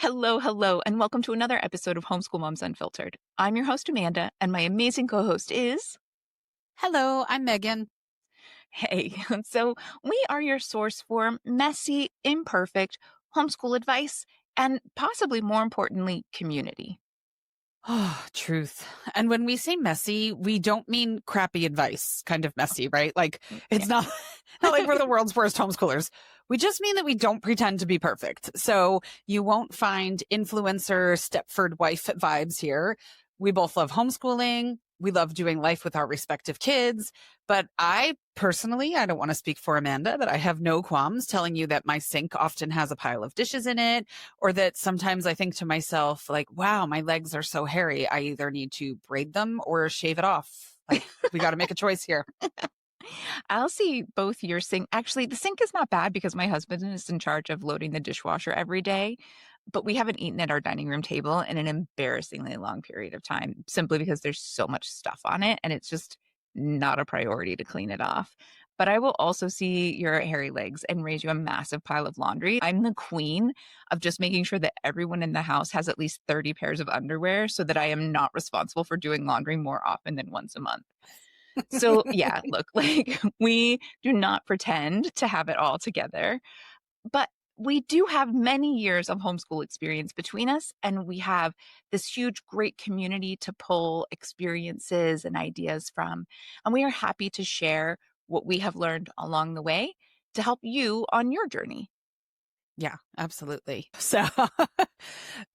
Hello, hello, and welcome to another episode of Homeschool Moms Unfiltered. I'm your host, Amanda, and my amazing co host is. Hello, I'm Megan. Hey, so we are your source for messy, imperfect homeschool advice and possibly more importantly, community. Oh, truth. And when we say messy, we don't mean crappy advice, kind of messy, right? Like Yeah. it's not not like we're the world's worst homeschoolers. We just mean that we don't pretend to be perfect. So you won't find influencer Stepford wife vibes here. We both love homeschooling. We love doing life with our respective kids. But I personally, I don't want to speak for Amanda, but I have no qualms telling you that my sink often has a pile of dishes in it, or that sometimes I think to myself, like, wow, my legs are so hairy. I either need to braid them or shave it off. Like, we got to make a choice here. I'll see both your sink. Actually, the sink is not bad because my husband is in charge of loading the dishwasher every day. But we haven't eaten at our dining room table in an embarrassingly long period of time simply because there's so much stuff on it and it's just not a priority to clean it off. But I will also see your hairy legs and raise you a massive pile of laundry. I'm the queen of just making sure that everyone in the house has at least 30 pairs of underwear so that I am not responsible for doing laundry more often than once a month. So, yeah, look, like we do not pretend to have it all together, but we do have many years of homeschool experience between us, and we have this huge, great community to pull experiences and ideas from. And we are happy to share what we have learned along the way to help you on your journey. Yeah, absolutely. So,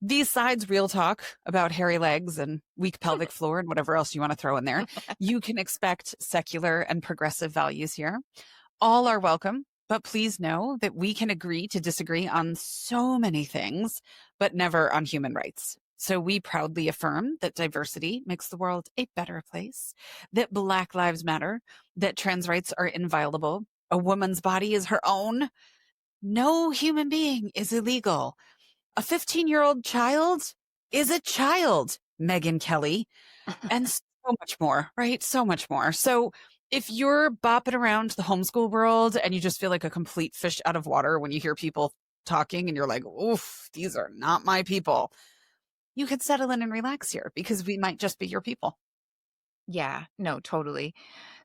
besides real talk about hairy legs and weak pelvic floor and whatever else you want to throw in there, you can expect secular and progressive values here. All are welcome, but please know that we can agree to disagree on so many things, but never on human rights. So we proudly affirm that diversity makes the world a better place, that Black Lives Matter, that trans rights are inviolable, a woman's body is her own, no human being is illegal, a 15-year-old child is a child, Megan Kelly, and so much more, right? So much more. So if you're bopping around the homeschool world and you just feel like a complete fish out of water when you hear people talking and you're like, oof, these are not my people, you can settle in and relax here because we might just be your people. Yeah, no, totally.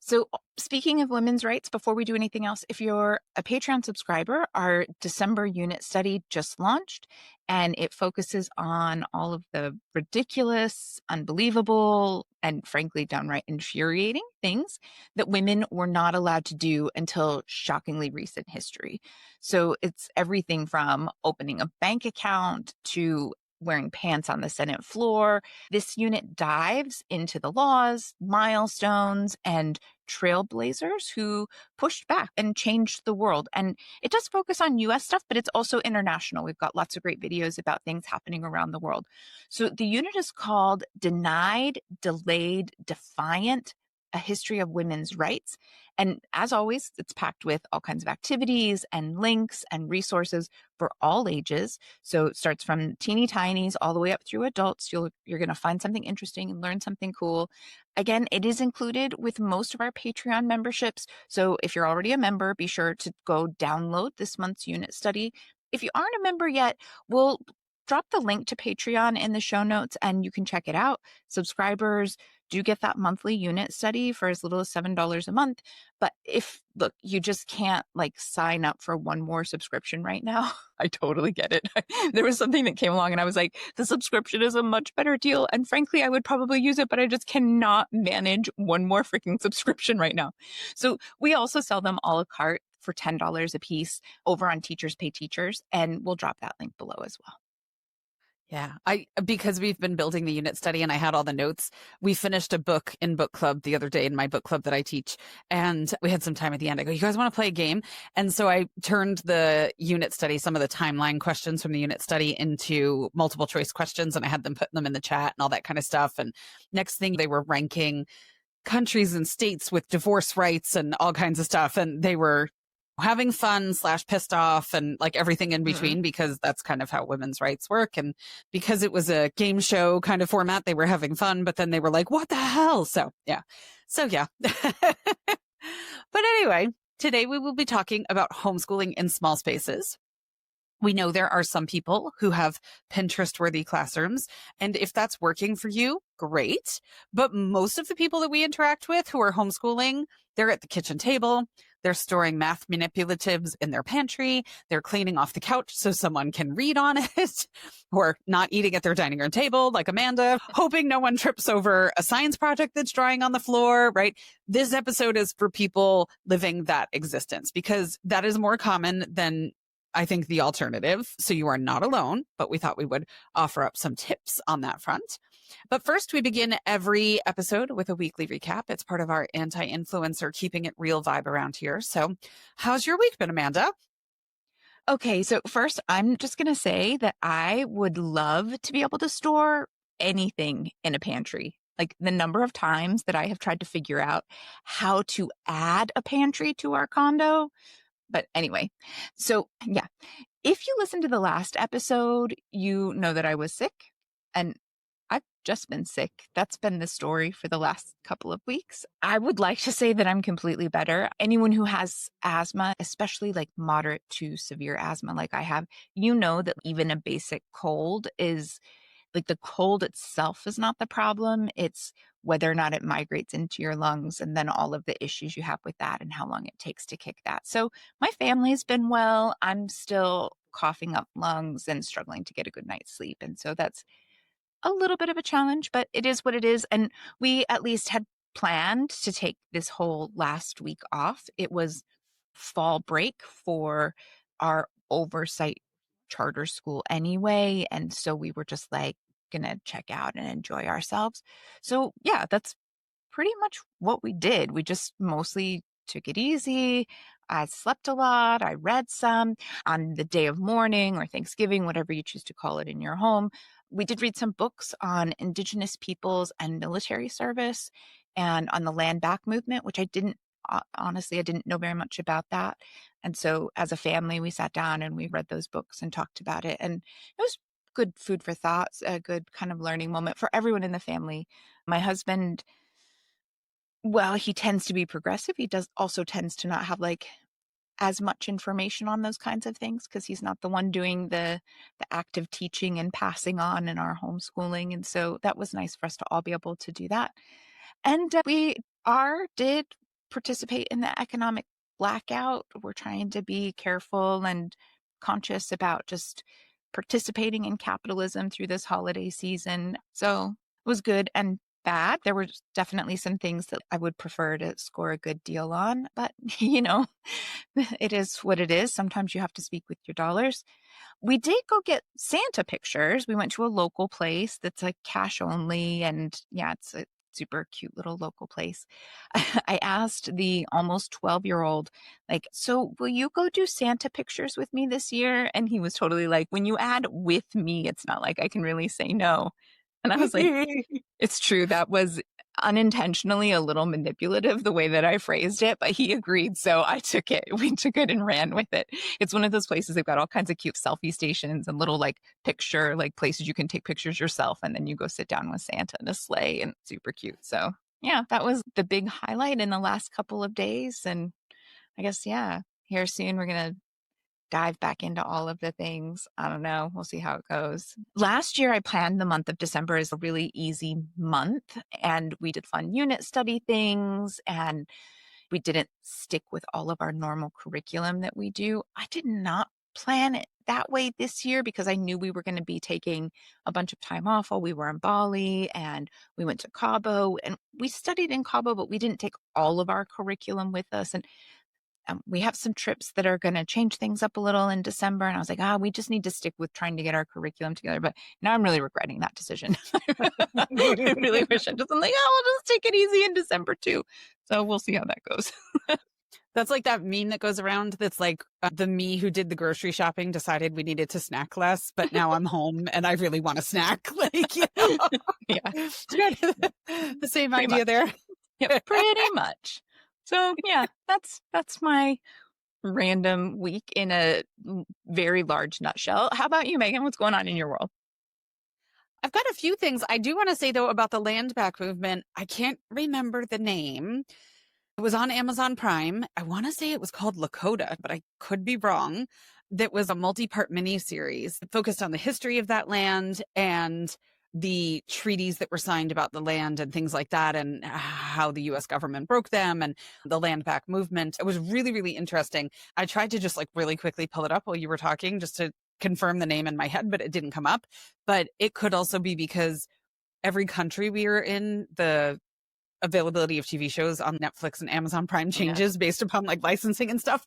So, speaking of women's rights, before we do anything else, if you're a Patreon subscriber, our December unit study just launched and it focuses on all of the ridiculous, unbelievable, and frankly, downright infuriating things that women were not allowed to do until shockingly recent history. So, it's everything from opening a bank account to wearing pants on the Senate floor. This unit dives into the laws, milestones, and trailblazers who pushed back and changed the world. And it does focus on US stuff, but it's also international. We've got lots of great videos about things happening around the world. So the unit is called Denied, Delayed, Defiant, a history of women's rights. And as always, it's packed with all kinds of activities and links and resources for all ages. So it starts from teeny tinies all the way up through adults. You're going to find something interesting and learn something cool. Again, it is included with most of our Patreon memberships. So if you're already a member, be sure to go download this month's unit study. If you aren't a member yet, we'll drop the link to Patreon in the show notes and you can check it out. Subscribers do get that monthly unit study for as little as $7 a month. But look, you just can't like sign up for one more subscription right now. I totally get it. There was something that came along and I was like, the subscription is a much better deal. And frankly, I would probably use it, but I just cannot manage one more freaking subscription right now. So we also sell them a la carte for $10 a piece over on Teachers Pay Teachers. And we'll drop that link below as well. Yeah, because we've been building the unit study and I had all the notes. We finished a book in book club the other day in my book club that I teach. And we had some time at the end. I go, you guys want to play a game? And so I turned the unit study, some of the timeline questions from the unit study into multiple choice questions. And I had them put them in the chat and all that kind of stuff. And next thing they were ranking countries and states with divorce rights and all kinds of stuff. And they were having fun / pissed off and like everything in between, because that's kind of how women's rights work. And because it was a game show kind of format, they were having fun, but then they were like, what the hell? So yeah. But anyway, today we will be talking about homeschooling in small spaces. We know there are some people who have Pinterest-worthy classrooms, and if that's working for you, great. But most of the people that we interact with who are homeschooling, they're at the kitchen table, they're storing math manipulatives in their pantry, they're cleaning off the couch so someone can read on it, or not eating at their dining room table like Amanda, hoping no one trips over a science project that's drying on the floor, right? This episode is for people living that existence because that is more common than I think the alternative. So you are not alone, but we thought we would offer up some tips on that front. But first, we begin every episode with a weekly recap. It's part of our anti-influencer, keeping it real vibe around here. So how's your week been, Amanda? Okay, so first, I'm just going to say that I would love to be able to store anything in a pantry. Like the number of times that I have tried to figure out how to add a pantry to our condo. But anyway, so yeah, if you listen to the last episode, you know that I was sick and I've just been sick. That's been the story for the last couple of weeks. I would like to say that I'm completely better. Anyone who has asthma, especially like moderate to severe asthma like I have, you know that even a basic cold is like the cold itself is not the problem. It's whether or not it migrates into your lungs and then all of the issues you have with that and how long it takes to kick that. So my family's been well. I'm still coughing up lungs and struggling to get a good night's sleep. And so that's a little bit of a challenge, but it is what it is. And we at least had planned to take this whole last week off. It was fall break for our oversight charter school anyway. And so we were just like going to check out and enjoy ourselves. So, yeah, that's pretty much what we did. We just mostly took it easy. I slept a lot. I read some on the day of mourning or Thanksgiving, whatever you choose to call it in your home. We did read some books on Indigenous peoples and military service and on the land back movement, which I didn't honestly, I didn't know very much about that. And so as a family, we sat down and we read those books and talked about it. And it was good food for thoughts, a good kind of learning moment for everyone in the family. My husband, well, he tends to be progressive. He does also tends to not have like as much information on those kinds of things because he's not the one doing the active teaching and passing on in our homeschooling. And so that was nice for us to all be able to do that. And we did participate in the economic blackout. We're trying to be careful and conscious about just participating in capitalism through this holiday season. So it was good and bad. There were definitely some things that I would prefer to score a good deal on, but it is what it is. Sometimes you have to speak with your dollars. We did go get Santa pictures. We went to a local place that's like cash only. And yeah, it's a super cute little local place. I asked the almost 12-year-old, like, so will you go do Santa pictures with me this year? And he was totally like, when you add with me, it's not like I can really say no. And I was like, it's true. That was unintentionally a little manipulative the way that I phrased it, but he agreed. So I took it. We took it and ran with it. It's one of those places they've got all kinds of cute selfie stations and little like picture, like places you can take pictures yourself. And then you go sit down with Santa in a sleigh and super cute. So yeah, that was the big highlight in the last couple of days. And I guess, yeah, here soon we're going to dive back into all of the things. I don't know. We'll see how it goes. Last year, I planned the month of December as a really easy month, and we did fun unit study things, and we didn't stick with all of our normal curriculum that we do. I did not plan it that way this year because I knew we were going to be taking a bunch of time off while we were in Bali, and we went to Cabo, and we studied in Cabo, but we didn't take all of our curriculum with us. And we have some trips that are going to change things up a little in December. And I was like, we just need to stick with trying to get our curriculum together. But now I'm really regretting that decision. I really wish I'm like, we'll just take it easy in December too. So we'll see how that goes. That's like that meme that goes around that's like the me who did the grocery shopping decided we needed to snack less, but now I'm home and I really want to snack. Like, Yeah. The same pretty idea much. There. Yep, pretty much. So yeah, that's my random week in a very large nutshell. How about you, Meagan? What's going on in your world? I've got a few things. I do want to say, though, about the land back movement. I can't remember the name. It was on Amazon Prime. I want to say it was called Lakota, but I could be wrong. that was a multi-part mini-series focused on the history of that land and the treaties that were signed about the land and things like that, and how the US government broke them and the land back movement. It was really, really interesting. I tried to just like really quickly pull it up while you were talking just to confirm the name in my head, but it didn't come up. But it could also be because every country we are in, the availability of TV shows on Netflix and Amazon Prime changes based upon like licensing and stuff.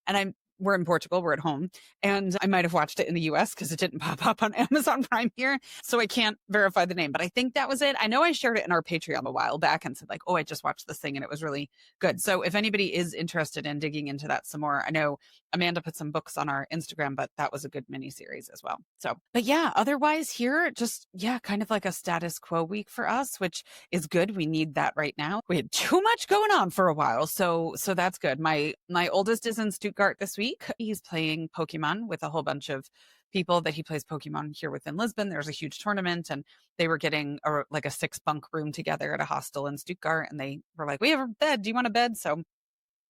And we're in Portugal, we're at home, and I might have watched it in the US because it didn't pop up on Amazon Prime here. So I can't verify the name, but I think that was it. I know I shared it in our Patreon a while back and said like, oh, I just watched this thing and it was really good. So if anybody is interested in digging into that some more, I know Amanda put some books on our Instagram, but that was a good mini series as well. So, but yeah, otherwise here, just, yeah, kind of like a status quo week for us, which is good. We need that right now. We had too much going on for a while. So that's good. My oldest is in Stuttgart this week. He's playing Pokemon with a whole bunch of people that he plays Pokemon here within Lisbon. There's a huge tournament and they were getting like a 6 bunk room together at a hostel in Stuttgart. And they were like, we have a bed. Do you want a bed? So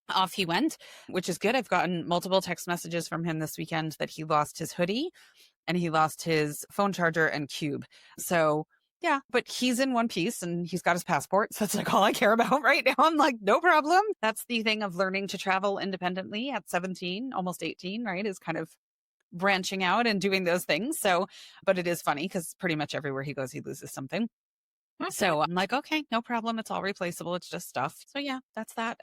off he went, which is good. I've gotten multiple text messages from him this weekend that he lost his hoodie and he lost his phone charger and cube. So yeah, but he's in one piece and he's got his passport. So that's like all I care about right now. I'm like, no problem. That's the thing of learning to travel independently at 17, almost 18, right? Is kind of branching out and doing those things. So, but it is funny because pretty much everywhere he goes, he loses something. So I'm like, okay, no problem. It's all replaceable. It's just stuff. So yeah, that's that.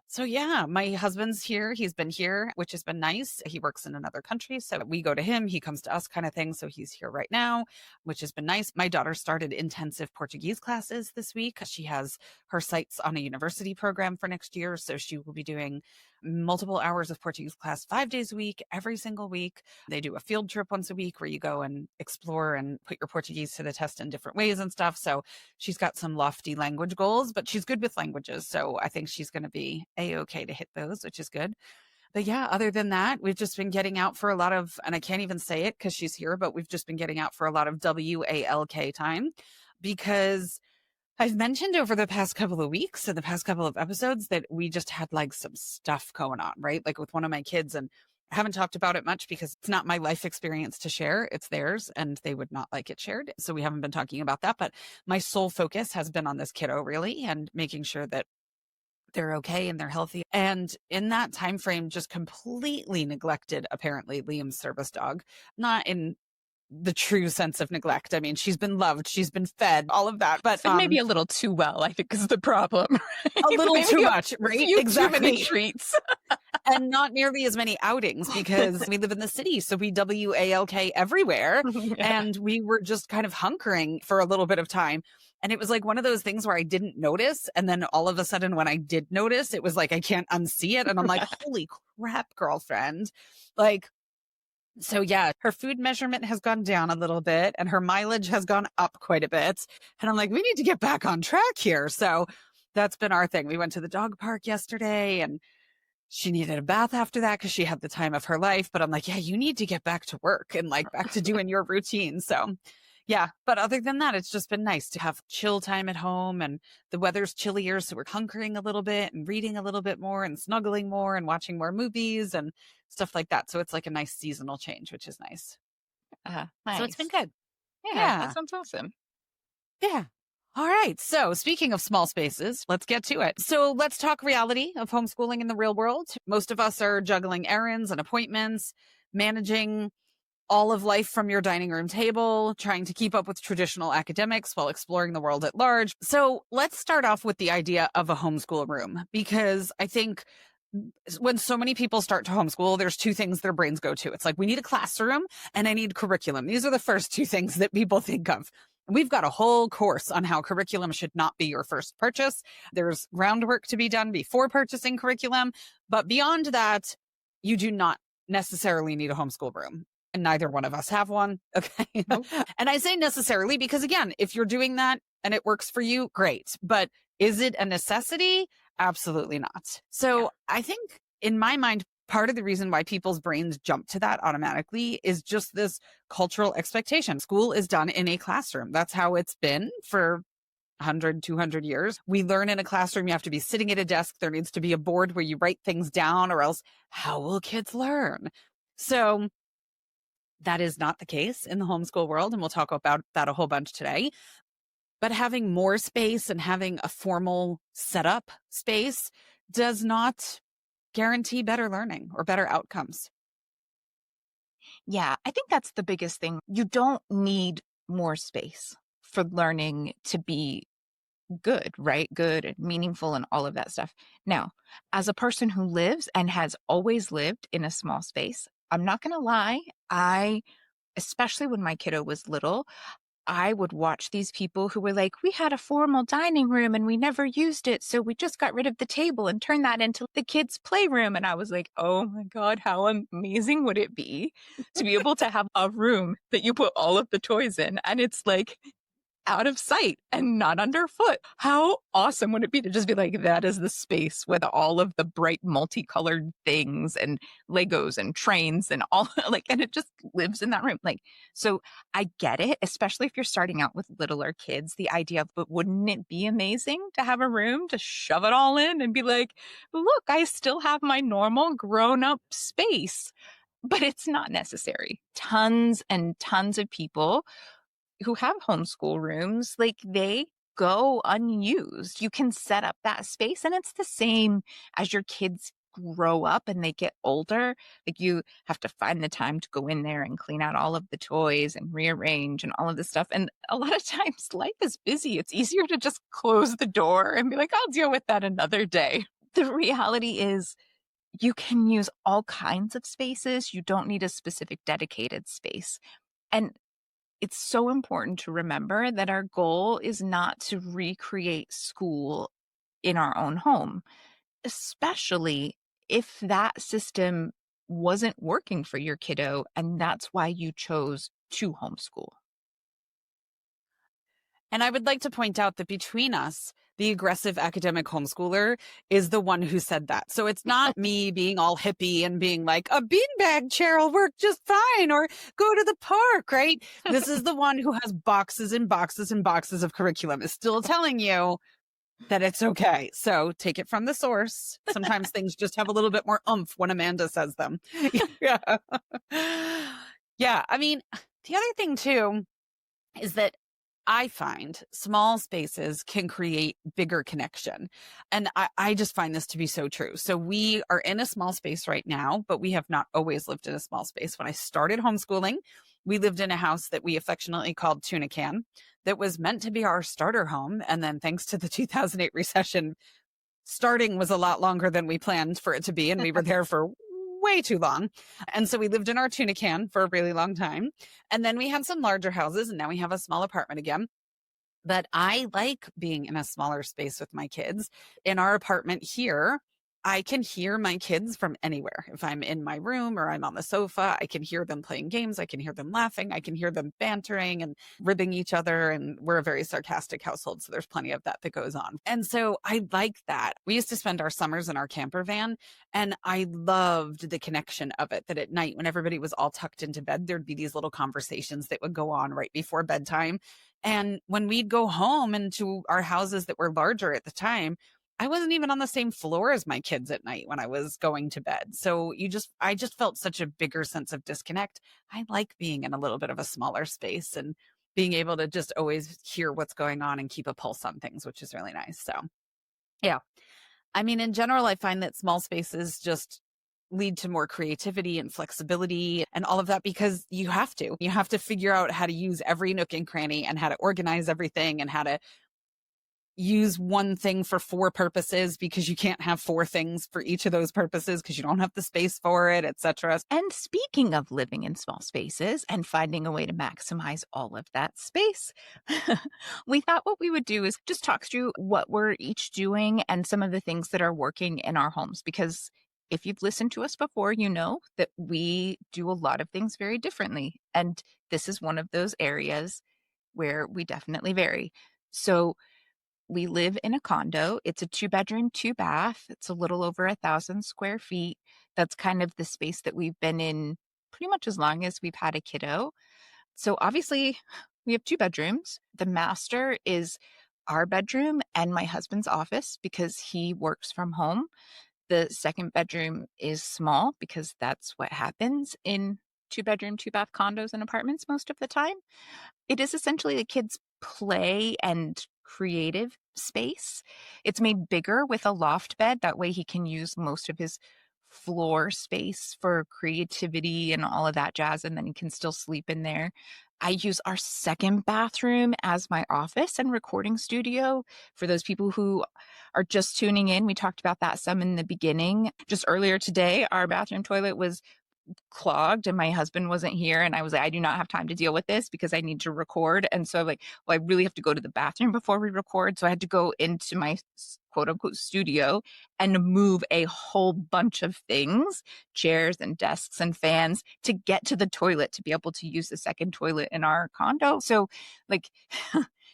So yeah, my husband's here. He's been here, which has been nice. He works in another country. So we go to him, he comes to us kind of thing. So he's here right now, which has been nice. My daughter started intensive Portuguese classes this week. She has her sights on a university program for next year. So she will be doing multiple hours of Portuguese class 5 days a week, every single week. They do a field trip once a week where you go and explore and put your Portuguese to the test in different ways and stuff. So she's got some lofty language goals, but she's good with languages. So I think she's going to be a-okay to hit those, which is good. But yeah, other than that, we've just been getting out for a lot of, and I can't even say it because she's here, but we've just been getting out for a lot of WALK time because I've mentioned over the past couple of weeks and the past couple of episodes that we just had like some stuff going on, right? Like with one of my kids, and I haven't talked about it much because it's not my life experience to share. It's theirs and they would not like it shared. So we haven't been talking about that, but my sole focus has been on this kiddo really and making sure that they're okay and they're healthy. And in that time frame, just completely neglected, apparently, Liam's service dog, not in the true sense of neglect. I mean, she's been loved, she's been fed, all of that, but maybe a little too well, I think is the problem. Right? A little Maybe too much, right? Exactly. Too many treats. And not nearly as many outings because we live in the city. So we WALK everywhere. Yeah. And we were just kind of hunkering for a little bit of time. And it was like one of those things where I didn't notice. And then all of a sudden, when I did notice, it was like, I can't unsee it. And I'm like, holy crap, girlfriend. Like, so yeah, her food measurement has gone down a little bit and her mileage has gone up quite a bit. And I'm like, we need to get back on track here. So that's been our thing. We went to the dog park yesterday and she needed a bath after that because she had the time of her life. But I'm like, yeah, you need to get back to work and like back to doing your routine. So yeah, but other than that, it's just been nice to have chill time at home and the weather's chillier. So we're hunkering a little bit and reading a little bit more and snuggling more and watching more movies and stuff like that. So it's like a nice seasonal change, which is nice. Nice. So it's been good. Yeah, that sounds awesome. Yeah. All right. So speaking of small spaces, let's get to it. So let's talk reality of homeschooling in the real world. Most of us are juggling errands and appointments, managing all of life from your dining room table, trying to keep up with traditional academics while exploring the world at large. So let's start off with the idea of a homeschool room, because I think when so many people start to homeschool, there's two things their brains go to. It's like, we need a classroom and I need curriculum. These are the first two things that people think of. We've got a whole course on how curriculum should not be your first purchase. There's groundwork to be done before purchasing curriculum. But beyond that, you do not necessarily need a homeschool room. And neither one of us have one. Okay. Nope. And I say necessarily because, again, if you're doing that and it works for you, great. But is it a necessity? Absolutely not. So I think in my mind, part of the reason why people's brains jump to that automatically is just this cultural expectation. School is done in a classroom. That's how it's been for 100, 200 years. We learn in a classroom, you have to be sitting at a desk. There needs to be a board where you write things down, or else how will kids learn? So that is not the case in the homeschool world. And we'll talk about that a whole bunch today. But having more space and having a formal setup space does not guarantee better learning or better outcomes. Yeah, I think that's the biggest thing. You don't need more space for learning to be good, right? Good and meaningful and all of that stuff. Now, as a person who lives and has always lived in a small space, I'm not going to lie, especially when my kiddo was little, I would watch these people who were like, we had a formal dining room and we never used it. So we just got rid of the table and turned that into the kids' playroom. And I was like, oh my God, how amazing would it be to be able to have a room that you put all of the toys in? And it's like out of sight and not underfoot. How awesome would it be to just be like, that is the space with all of the bright multicolored things and Legos and trains and all like, and it just lives in that room. Like, so I get it, especially if you're starting out with littler kids, the idea of, but wouldn't it be amazing to have a room to shove it all in and be like, look, I still have my normal grown up space, but it's not necessary. Tons and tons of people who have homeschool rooms, like they go unused. You can set up that space and it's the same as your kids grow up and they get older. Like you have to find the time to go in there and clean out all of the toys and rearrange and all of this stuff. And a lot of times life is busy. It's easier to just close the door and be like, I'll deal with that another day. The reality is you can use all kinds of spaces. You don't need a specific dedicated space. And it's so important to remember that our goal is not to recreate school in our own home, especially if that system wasn't working for your kiddo and that's why you chose to homeschool. And I would like to point out that between us, the aggressive academic homeschooler is the one who said that. So it's not me being all hippie and being like, a beanbag chair will work just fine, or go to the park, right? This is the one who has boxes and boxes and boxes of curriculum, is still telling you that it's okay. So take it from the source. Sometimes things just have a little bit more oomph when Amanda says them. Yeah. Yeah. I mean, the other thing too is that I find small spaces can create bigger connection. And I just find this to be so true. So we are in a small space right now, but we have not always lived in a small space. When I started homeschooling, we lived in a house that we affectionately called Tuna Can that was meant to be our starter home. And then thanks to the 2008 recession, starting was a lot longer than we planned for it to be. And we were there for way too long. And so we lived in our tuna can for a really long time. And then we had some larger houses and now we have a small apartment again. But I like being in a smaller space with my kids. In our apartment here, I can hear my kids from anywhere. If I'm in my room or I'm on the sofa, I can hear them playing games. I can hear them laughing. I can hear them bantering and ribbing each other. And we're a very sarcastic household, so there's plenty of that goes on. And so I like that. We used to spend our summers in our camper van, and I loved the connection of it, that at night when everybody was all tucked into bed, there'd be these little conversations that would go on right before bedtime. And when we'd go home into our houses that were larger at the time, I wasn't even on the same floor as my kids at night when I was going to bed. So I just felt such a bigger sense of disconnect. I like being in a little bit of a smaller space and being able to just always hear what's going on and keep a pulse on things, which is really nice. So yeah, I mean, in general, I find that small spaces just lead to more creativity and flexibility and all of that, because you have to figure out how to use every nook and cranny and how to organize everything and how to use one thing for four purposes, because you can't have four things for each of those purposes because you don't have the space for it, etc. And speaking of living in small spaces and finding a way to maximize all of that space, we thought what we would do is just talk through what we're each doing and some of the things that are working in our homes. Because if you've listened to us before, you know that we do a lot of things very differently. And this is one of those areas where we definitely vary. So we live in a condo. It's a 2-bedroom, 2-bath. It's a little over 1,000 square feet. That's kind of the space that we've been in pretty much as long as we've had a kiddo. So obviously we have 2 bedrooms. The master is our bedroom and my husband's office because he works from home. The second bedroom is small because that's what happens in two-bedroom, two-bath condos and apartments most of the time. It is essentially the kids' play and creative space. It's made bigger with a loft bed. That way he can use most of his floor space for creativity and all of that jazz, and then he can still sleep in there. I use our second bathroom as my office and recording studio. For those people who are just tuning in, we talked about that some in the beginning. Just earlier today, our bathroom toilet was clogged and my husband wasn't here, and I was like, I do not have time to deal with this because I need to record. And so I'm like, well, I really have to go to the bathroom before we record. So I had to go into my quote unquote studio and move a whole bunch of things, chairs and desks and fans, to get to the toilet to be able to use the second toilet in our condo. So like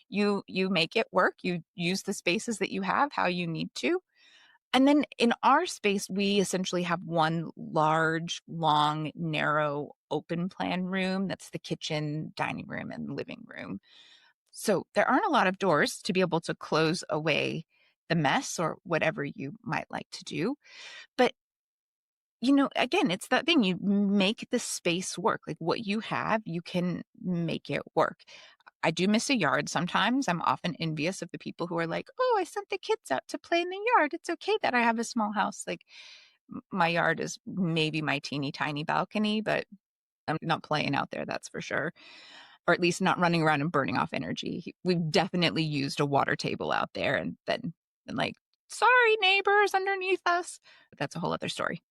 you make it work. You use the spaces that you have how you need to. And then in our space, we essentially have one large, long, narrow, open plan room. That's the kitchen, dining room, and living room. So there aren't a lot of doors to be able to close away the mess or whatever you might like to do. But, again, it's that thing. You make the space work. Like what you have, you can make it work. I do miss a yard sometimes. I'm often envious of the people who are like, oh, I sent the kids out to play in the yard. It's okay that I have a small house. Like my yard is maybe my teeny tiny balcony, but I'm not playing out there, that's for sure. Or at least not running around and burning off energy. We've definitely used a water table out there and then been like, sorry, neighbors underneath us. But that's a whole other story.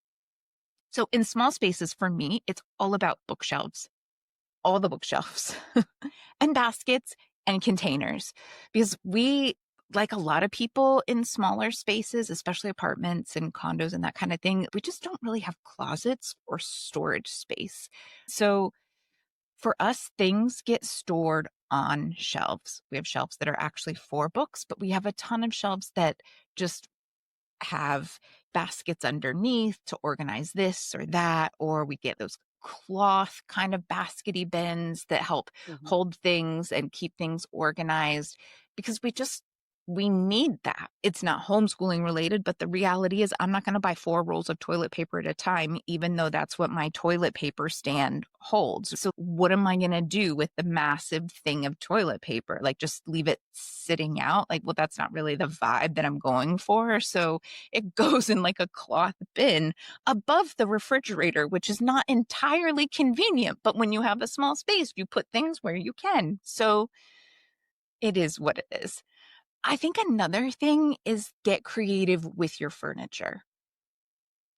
So in small spaces, for me, it's all about bookshelves, all the bookshelves and baskets and containers, because we, like a lot of people in smaller spaces, especially apartments and condos and that kind of thing, we just don't really have closets or storage space. So for us, things get stored on shelves. We have shelves that are actually for books, but we have a ton of shelves that just have baskets underneath to organize this or that, or we get those cloth kind of baskety bins that help hold things and keep things organized, because we need that. It's not homeschooling related, but the reality is I'm not going to buy 4 rolls of toilet paper at a time, even though that's what my toilet paper stand holds. So what am I going to do with the massive thing of toilet paper? Like just leave it sitting out? Like, well, that's not really the vibe that I'm going for. So it goes in like a cloth bin above the refrigerator, which is not entirely convenient. But when you have a small space, you put things where you can. So it is what it is. I think another thing is get creative with your furniture.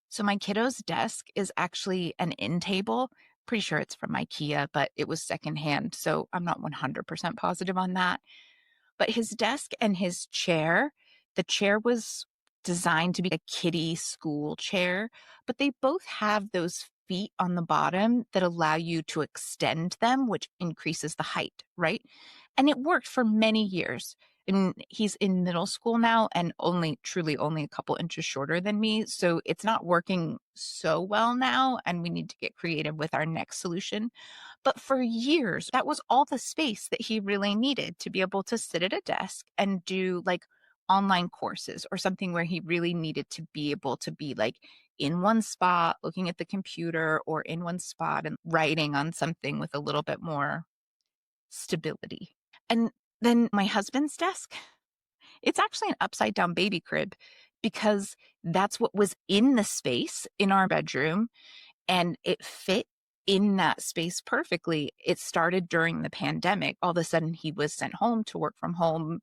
So my kiddo's desk is actually an end table. Pretty sure it's from IKEA, but it was secondhand, so I'm not 100% positive on that. But his desk and his chair, the chair was designed to be a kiddie school chair, but they both have those feet on the bottom that allow you to extend them, which increases the height, right? And it worked for many years. And he's in middle school now and truly only a couple inches shorter than me. So it's not working so well now. And we need to get creative with our next solution. But for years, that was all the space that he really needed to be able to sit at a desk and do like online courses or something where he really needed to be able to be like in one spot, looking at the computer, or in one spot and writing on something with a little bit more stability. And then my husband's desk, it's actually an upside down baby crib because that's what was in the space in our bedroom and it fit in that space perfectly. It started during the pandemic. All of a sudden, he was sent home to work from home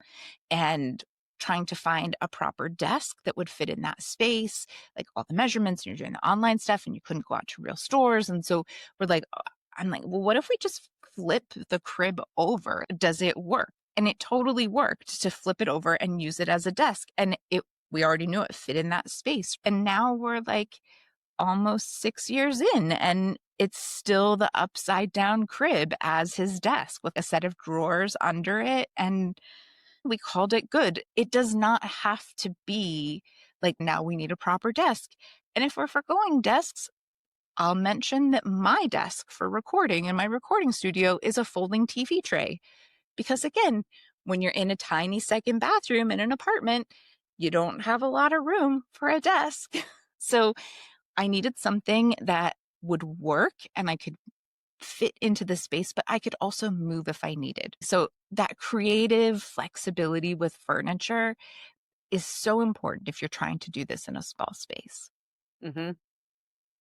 and trying to find a proper desk that would fit in that space, like all the measurements, and you're doing the online stuff and you couldn't go out to real stores. And so I'm like, well, what if we just flip the crib over? Does it work? And it totally worked to flip it over and use it as a desk. And we already knew it fit in that space. And now we're like almost 6 years in, and it's still the upside down crib as his desk with a set of drawers under it. And we called it good. It does not have to be like, now we need a proper desk. And if we're forgoing desks, I'll mention that my desk for recording in my recording studio is a folding TV tray. Because again, when you're in a tiny second bathroom in an apartment, you don't have a lot of room for a desk. So I needed something that would work and I could fit into the space, but I could also move if I needed. So that creative flexibility with furniture is so important if you're trying to do this in a small space. Mm-hmm.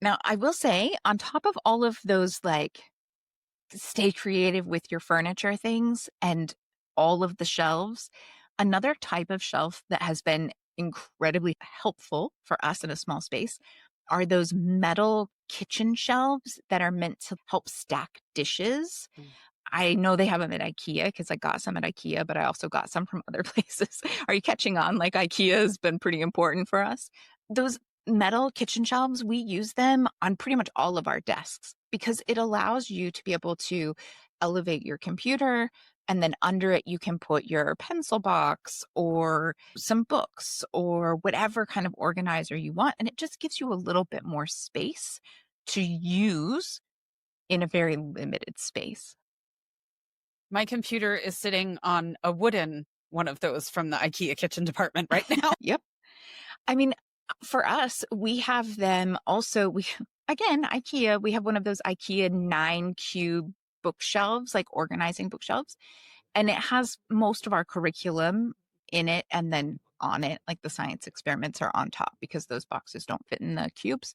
Now, I will say, on top of all of those, like, stay creative with your furniture things and all of the shelves, another type of shelf that has been incredibly helpful for us in a small space are those metal kitchen shelves that are meant to help stack dishes. I know they have them at IKEA because I got some at IKEA, but I also got some from other places. Are you catching on? Like, IKEA has been pretty important for us. Those metal kitchen shelves, we use them on pretty much all of our desks because it allows you to be able to elevate your computer, and then under it, you can put your pencil box or some books or whatever kind of organizer you want. And it just gives you a little bit more space to use in a very limited space. My computer is sitting on a wooden one of those from the IKEA kitchen department right now. Yep. I mean, for us, we have them also. Again, IKEA, we have one of those IKEA 9 cube bookshelves, like organizing bookshelves. And it has most of our curriculum in it. And then on it, like the science experiments are on top because those boxes don't fit in the cubes.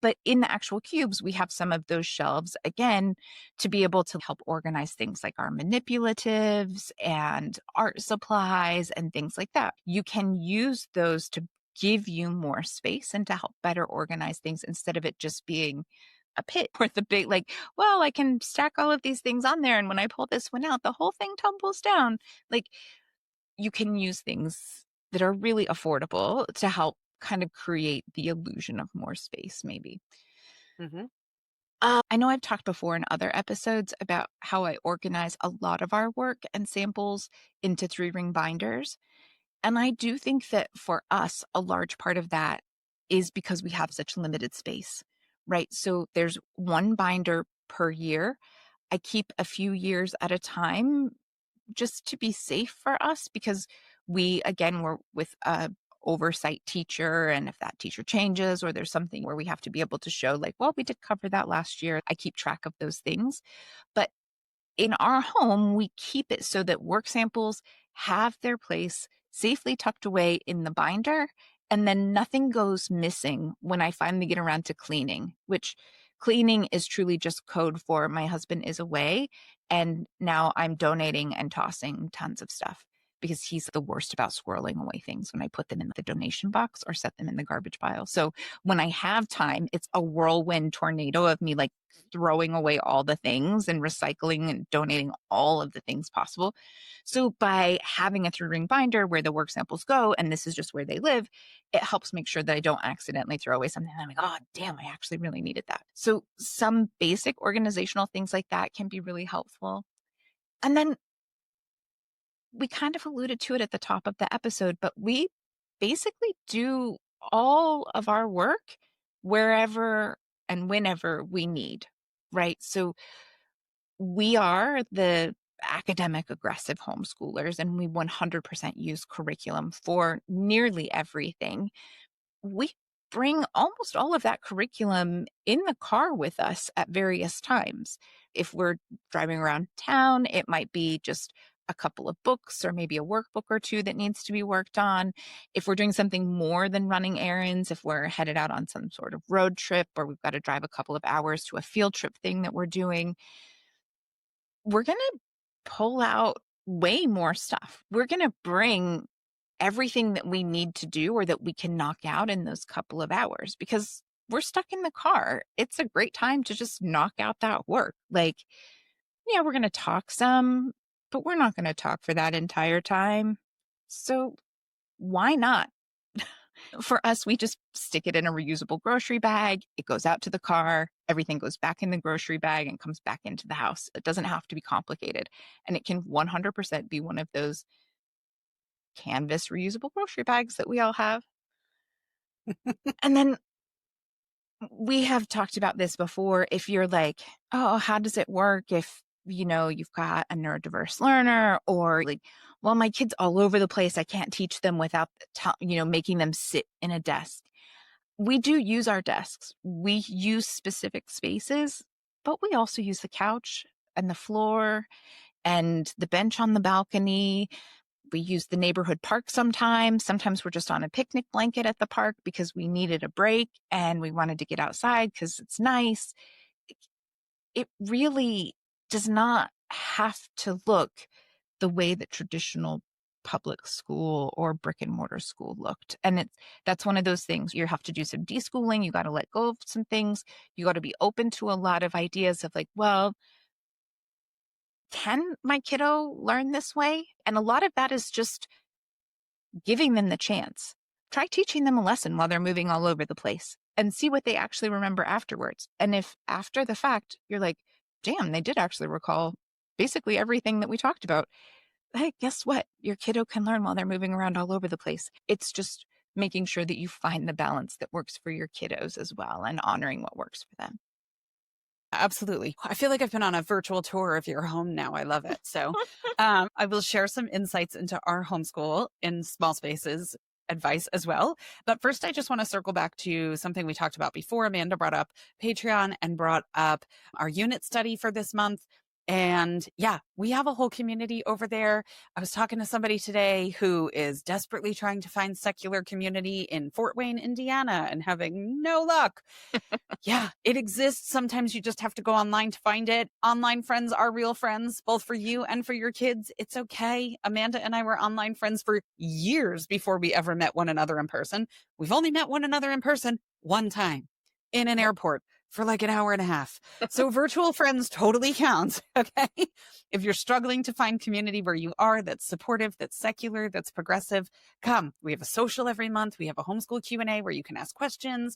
But in the actual cubes, we have some of those shelves, again, to be able to help organize things like our manipulatives and art supplies and things like that. You can use those to give you more space and to help better organize things instead of it just being a pit or the big, like, well, I can stack all of these things on there. And when I pull this one out, the whole thing tumbles down. Like, you can use things that are really affordable to help kind of create the illusion of more space, maybe. Mm-hmm. I know I've talked before in other episodes about how I organize a lot of our work and samples into 3-ring binders. And I do think that for us, a large part of that is because we have such limited space, right? So there's one binder per year. I keep a few years at a time just to be safe for us because we, again, we're with a oversight teacher, and if that teacher changes or there's something where we have to be able to show, like, well, we did cover that last year, I keep track of those things. But in our home, we keep it so that work samples have their place safely tucked away in the binder, and then nothing goes missing when I finally get around to cleaning, which cleaning is truly just code for my husband is away. And now I'm donating and tossing tons of stuff because he's the worst about squirreling away things when I put them in the donation box or set them in the garbage pile. So when I have time, it's a whirlwind tornado of me, like, throwing away all the things and recycling and donating all of the things possible. So by having a 3-ring binder where the work samples go, and this is just where they live, it helps make sure that I don't accidentally throw away something. I'm like, oh, damn, I actually really needed that. So some basic organizational things like that can be really helpful. And then we kind of alluded to it at the top of the episode, but we basically do all of our work wherever and whenever we need, right? So we are the academic aggressive homeschoolers, and we 100% use curriculum for nearly everything. We bring almost all of that curriculum in the car with us at various times. If we're driving around town, it might be just a couple of books or maybe a workbook or two that needs to be worked on. If we're doing something more than running errands, if we're headed out on some sort of road trip or we've got to drive a couple of hours to a field trip thing that we're doing, we're going to pull out way more stuff. We're going to bring everything that we need to do or that we can knock out in those couple of hours because we're stuck in the car. It's a great time to just knock out that work. Like, yeah, we're going to talk some, but we're not going to talk for that entire time. So why not? For us, we just stick it in a reusable grocery bag. It goes out to the car. Everything goes back in the grocery bag and comes back into the house. It doesn't have to be complicated. And it can 100% be one of those canvas reusable grocery bags that we all have. And then we have talked about this before. If you're like, oh, how does it work if, you've got a neurodiverse learner, or like, well, my kid's all over the place. I can't teach them without, making them sit in a desk. We do use our desks. We use specific spaces, but we also use the couch and the floor and the bench on the balcony. We use the neighborhood park sometimes. Sometimes we're just on a picnic blanket at the park because we needed a break and we wanted to get outside because it's nice. It really does not have to look the way that traditional public school or brick and mortar school looked. And that's one of those things. You have to do some deschooling. You got to let go of some things. You got to be open to a lot of ideas of like, well, can my kiddo learn this way? And a lot of that is just giving them the chance. Try teaching them a lesson while they're moving all over the place and see what they actually remember afterwards. And if after the fact, you're like, damn, they did actually recall basically everything that we talked about. Hey, guess what? Your kiddo can learn while they're moving around all over the place. It's just making sure that you find the balance that works for your kiddos as well and honoring what works for them. Absolutely. I feel like I've been on a virtual tour of your home now. I love it. So I will share some insights into our homeschool in small spaces advice as well. But first, I just want to circle back to something we talked about before. Amanda brought up Patreon and brought up our unit study for this month. And yeah, we have a whole community over there. I was talking to somebody today who is desperately trying to find secular community in Fort Wayne, Indiana, and having no luck. Yeah, it exists. Sometimes you just have to go online to find it. Online friends are real friends, both for you and for your kids. It's okay. Amanda and I were online friends for years before we ever met one another in person. We've only met one another in person one time in an airport for like an hour and a half. So virtual friends totally counts. Okay. If you're struggling to find community where you are, that's supportive, that's secular, that's progressive, come. We have a social every month. We have a homeschool Q&A where you can ask questions.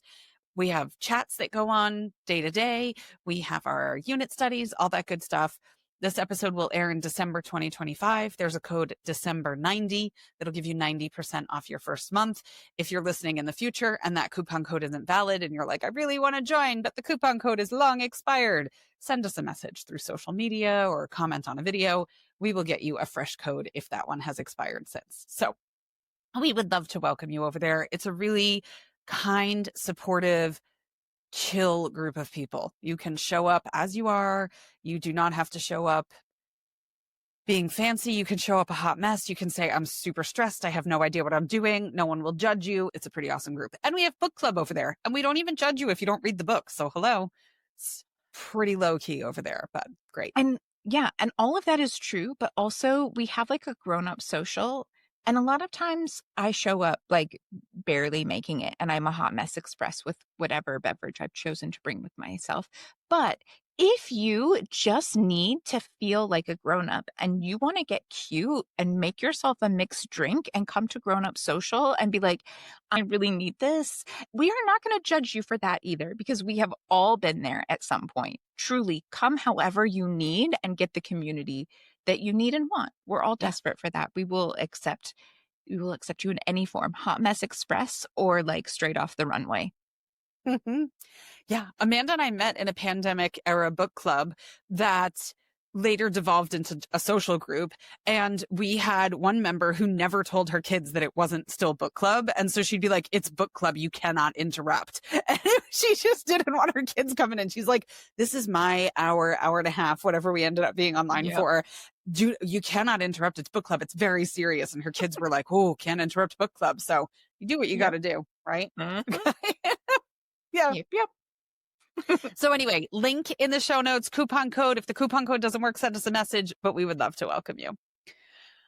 We have chats that go on day to day. We have our unit studies, all that good stuff. This episode will air in December 2025. There's a code December90 that'll give you 90% off your first month. If you're listening in the future and that coupon code isn't valid and you're like, I really want to join, but the coupon code is long expired, send us a message through social media or comment on a video. We will get you a fresh code if that one has expired since. So we would love to welcome you over there. It's a really kind, supportive, chill group of people. You can show up as you are. You do not have to show up being fancy. You can show up a hot mess. You can say, I'm super stressed. I have no idea what I'm doing. No one will judge you. It's a pretty awesome group. And we have book club over there. And we don't even judge you if you don't read the book. So hello. It's pretty low key over there, but great. And yeah, and all of that is true. But also we have like a grown-up social. And a lot of times I show up like barely making it and I'm a hot mess express with whatever beverage I've chosen to bring with myself. But if you just need to feel like a grown up and you want to get cute and make yourself a mixed drink and come to grown up social and be like, I really need this, we are not going to judge you for that either, because we have all been there at some point. Truly, come however you need and get the community that you need and want. We're all desperate for that. We will accept you in any form, hot mess express or like straight off the runway. Yeah. Amanda and I met in a pandemic era book club that later devolved into a social group. And we had one member who never told her kids that it wasn't still book club. And so she'd be like, it's book club. You cannot interrupt. And she just didn't want her kids coming in. She's like, this is my hour and a half, whatever we ended up being online for. You cannot interrupt. It's book club. It's very serious. And her kids were like, oh, can't interrupt book club. So you do what you got to do. Right. Yeah. Yep. So anyway, link in the show notes, coupon code. If the coupon code doesn't work, send us a message, but we would love to welcome you.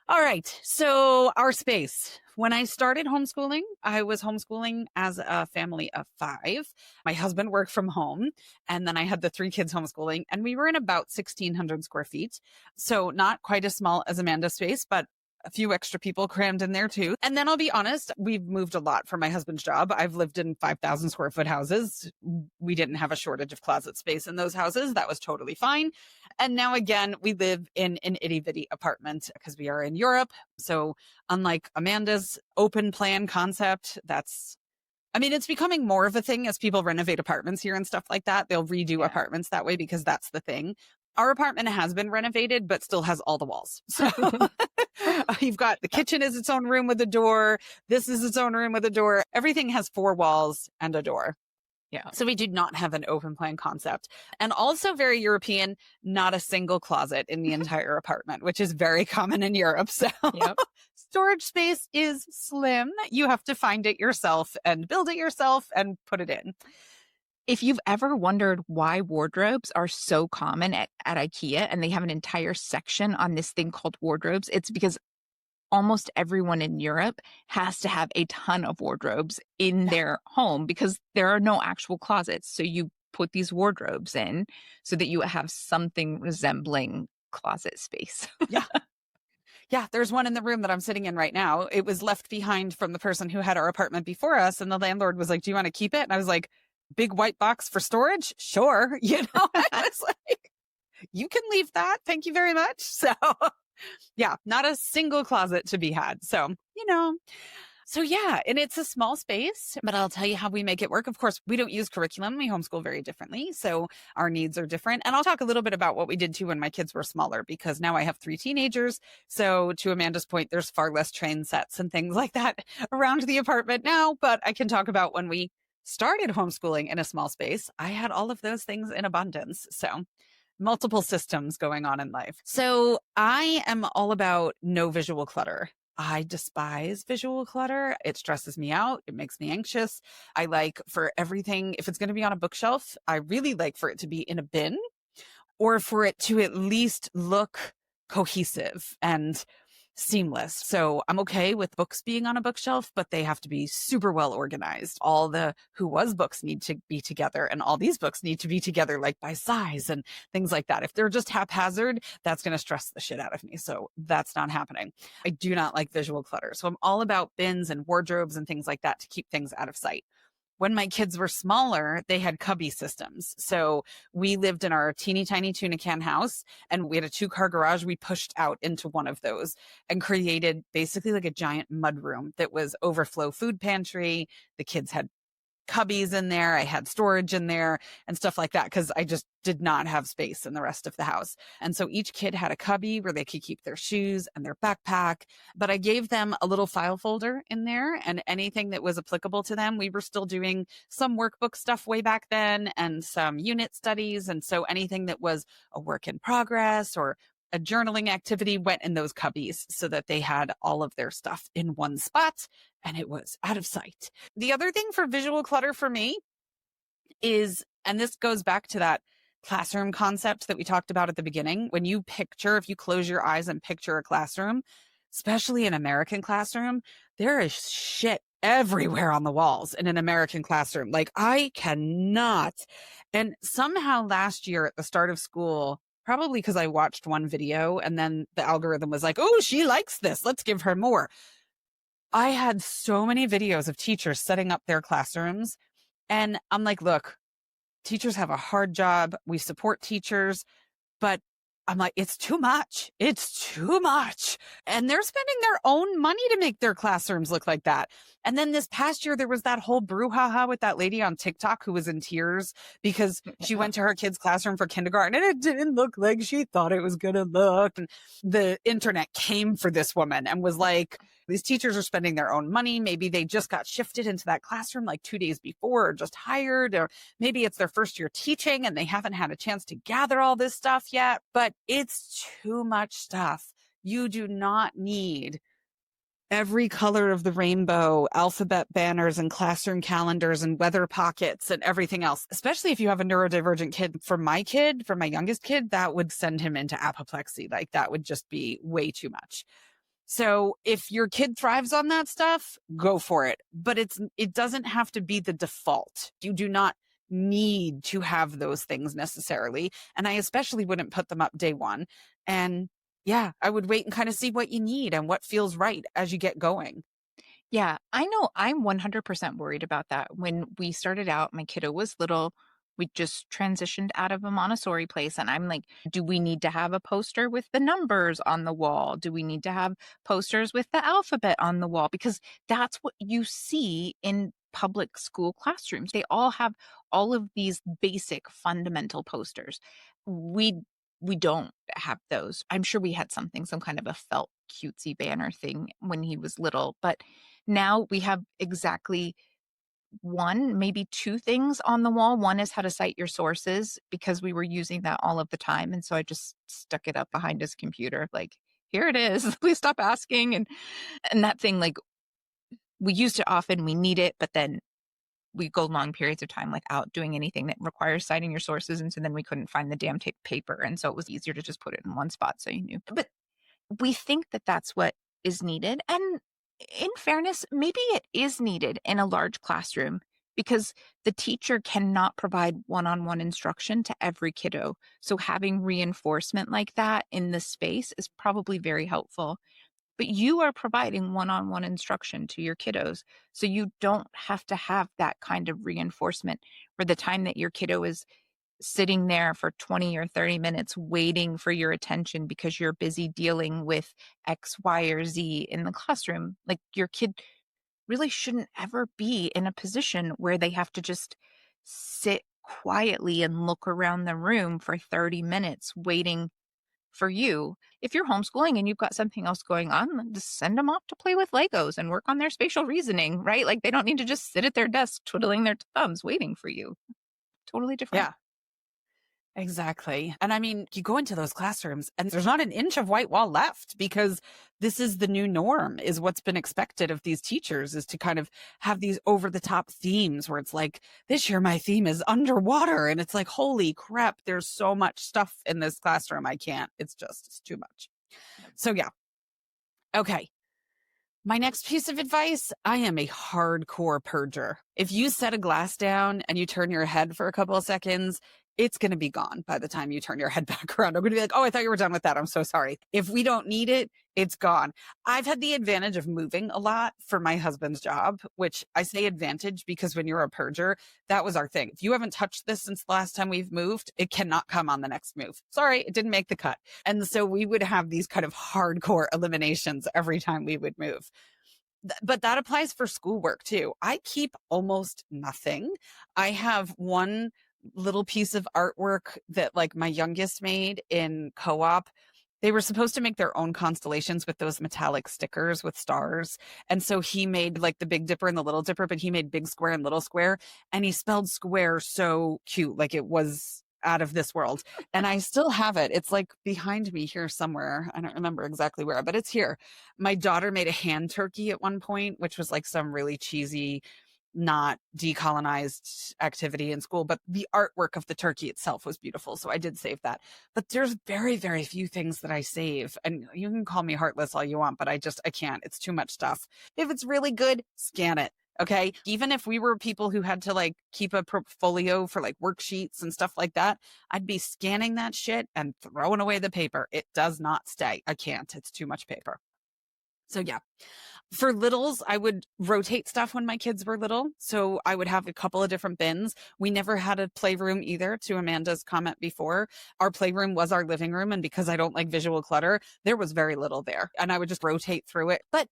All right. So our space. When I started homeschooling, I was homeschooling as a family of 5. My husband worked from home, and then I had the 3 kids homeschooling, and we were in about 1,600 square feet. So not quite as small as Amanda's space, but a few extra people crammed in there too. And then I'll be honest, we've moved a lot for my husband's job. I've lived in 5,000 square foot houses. We didn't have a shortage of closet space in those houses. That was totally fine. And now again, we live in an itty bitty apartment because we are in Europe. So unlike Amanda's open plan concept, it's becoming more of a thing as people renovate apartments here and stuff like that. They'll redo apartments that way because that's the thing. Our apartment has been renovated, but still has all the walls. So you've got the kitchen is its own room with a door. This is its own room with a door. Everything has 4 walls and a door. Yeah. So we do not have an open plan concept. And also very European, not a single closet in the entire apartment, which is very common in Europe. So Yep. storage space is slim. You have to find it yourself and build it yourself and put it in. If you've ever wondered why wardrobes are so common at IKEA and they have an entire section on this thing called wardrobes, it's because almost everyone in Europe has to have a ton of wardrobes in their home because there are no actual closets. So you put these wardrobes in so that you have something resembling closet space. Yeah. Yeah, there's one in the room that I'm sitting in right now. It was left behind from the person who had our apartment before us. And the landlord was like, do you want to keep it? And I was like, big white box for storage? Sure. I was like, you can leave that. Thank you very much. So yeah, not a single closet to be had. So, So yeah, and it's a small space, but I'll tell you how we make it work. Of course, we don't use curriculum. We homeschool very differently. So our needs are different. And I'll talk a little bit about what we did too when my kids were smaller, because now I have 3 teenagers. So to Amanda's point, there's far less train sets and things like that around the apartment now. But I can talk about when we started homeschooling in a small space, I had all of those things in abundance. So multiple systems going on in life. So I am all about no visual clutter. I despise visual clutter. It stresses me out. It makes me anxious. I like for everything, if it's going to be on a bookshelf, I really like for it to be in a bin or for it to at least look cohesive and seamless. So I'm okay with books being on a bookshelf, but they have to be super well organized. All the Who Was books need to be together, and all these books need to be together, like by size and things like that. If they're just haphazard, that's going to stress the shit out of me. So that's not happening. I do not like visual clutter. So I'm all about bins and wardrobes and things like that to keep things out of sight. When my kids were smaller, they had cubby systems. So we lived in our teeny tiny tuna can house and we had a 2-car garage. We pushed out into one of those and created basically like a giant mud room that was overflow food pantry. The kids had cubbies in there. I had storage in there and stuff like that because I just did not have space in the rest of the house. And so each kid had a cubby where they could keep their shoes and their backpack. But I gave them a little file folder in there and anything that was applicable to them. We were still doing some workbook stuff way back then and some unit studies. And so anything that was a work in progress or a journaling activity went in those cubbies so that they had all of their stuff in one spot and it was out of sight. The other thing for visual clutter for me is, and this goes back to that classroom concept that we talked about at the beginning. When you picture, if you close your eyes and picture a classroom, especially an American classroom, there is shit everywhere on the walls in an American classroom. Like I cannot. And somehow last year at the start of school, probably because I watched one video and then the algorithm was like, oh, she likes this. Let's give her more. I had so many videos of teachers setting up their classrooms. And I'm like, look, teachers have a hard job. We support teachers, but I'm like, it's too much. It's too much. And they're spending their own money to make their classrooms look like that. And then this past year, there was that whole brouhaha with that lady on TikTok who was in tears because she went to her kid's classroom for kindergarten and it didn't look like she thought it was going to look. And the internet came for this woman and was like, these teachers are spending their own money. Maybe they just got shifted into that classroom like 2 days before or just hired, or maybe it's their first year teaching and they haven't had a chance to gather all this stuff yet, but it's too much stuff. You do not need every color of the rainbow, alphabet banners and classroom calendars and weather pockets and everything else, especially if you have a neurodivergent kid. For my kid, for my youngest kid, that would send him into apoplexy. Like that would just be way too much. So if your kid thrives on that stuff, go for it. But it doesn't have to be the default. You do not need to have those things necessarily. And I especially wouldn't put them up day one. And yeah, I would wait and kind of see what you need and what feels right as you get going. Yeah, I know I'm 100% worried about that. When we started out, my kiddo was little. We just transitioned out of a Montessori place. And I'm like, do we need to have a poster with the numbers on the wall? Do we need to have posters with the alphabet on the wall? Because that's what you see in public school classrooms. They all have all of these basic fundamental posters. We we don't have those. I'm sure we had something, some kind of a felt cutesy banner thing when he was little, but now we have exactly one, maybe two things on the wall. One is how to cite your sources because we were using that all of the time. And so I just stuck it up behind his computer, like, here it is. Please stop asking. And that thing, like, we used it often, we need it, but then we go long periods of time without doing anything that requires citing your sources. And so then we couldn't find the damn paper. And so it was easier to just put it in one spot so you knew. But we think that that's what is needed. And in fairness, maybe it is needed in a large classroom because the teacher cannot provide one-on-one instruction to every kiddo. So having reinforcement like that in the space is probably very helpful. But you are providing one-on-one instruction to your kiddos. So you don't have to have that kind of reinforcement for the time that your kiddo is sitting there for 20 or 30 minutes waiting for your attention because you're busy dealing with X, Y, or Z in the classroom. Like, your kid really shouldn't ever be in a position where they have to just sit quietly and look around the room for 30 minutes waiting for you. If you're homeschooling and you've got something else going on, then just send them off to play with Legos and work on their spatial reasoning, right? Like, they don't need to just sit at their desk twiddling their thumbs waiting for you. Totally different. Yeah. Exactly. And I mean, you go into those classrooms and there's not an inch of white wall left because this is the new norm, is what's been expected of these teachers, is to kind of have these over the top themes where it's like, this year my theme is underwater. And it's like, holy crap, there's so much stuff in this classroom. I can't. It's too much. So yeah. Okay. My next piece of advice, I am a hardcore purger. If you set a glass down and you turn your head for a couple of seconds, it's going to be gone by the time you turn your head back around. I'm going to be like, oh, I thought you were done with that. I'm so sorry. If we don't need it, it's gone. I've had the advantage of moving a lot for my husband's job, which I say advantage because when you're a purger, that was our thing. If you haven't touched this since the last time we've moved, it cannot come on the next move. Sorry, it didn't make the cut. And so we would have these kind of hardcore eliminations every time we would move. But that applies for schoolwork too. I keep almost nothing. I have one little piece of artwork that like my youngest made in co-op. They were supposed to make their own constellations with those metallic stickers with stars. And so he made like the Big Dipper and the Little Dipper, but he made big square and little square. And he spelled square so cute. Like, it was out of this world. And I still have it. It's like behind me here somewhere. I don't remember exactly where, but it's here. My daughter made a hand turkey at one point, which was like some really cheesy, not decolonized activity in school, but the artwork of the turkey itself was beautiful. So I did save that. But there's very, very few things that I save. And you can call me heartless all you want, but I can't. It's too much stuff. If it's really good, scan it. Okay. Even if we were people who had to like keep a portfolio for like worksheets and stuff like that, I'd be scanning that shit and throwing away the paper. It does not stay. I can't. It's too much paper. So yeah. For littles, I would rotate stuff when my kids were little. So I would have a couple of different bins. We never had a playroom either, to Amanda's comment before. Our playroom was our living room. And because I don't like visual clutter, there was very little there. And I would just rotate through it. But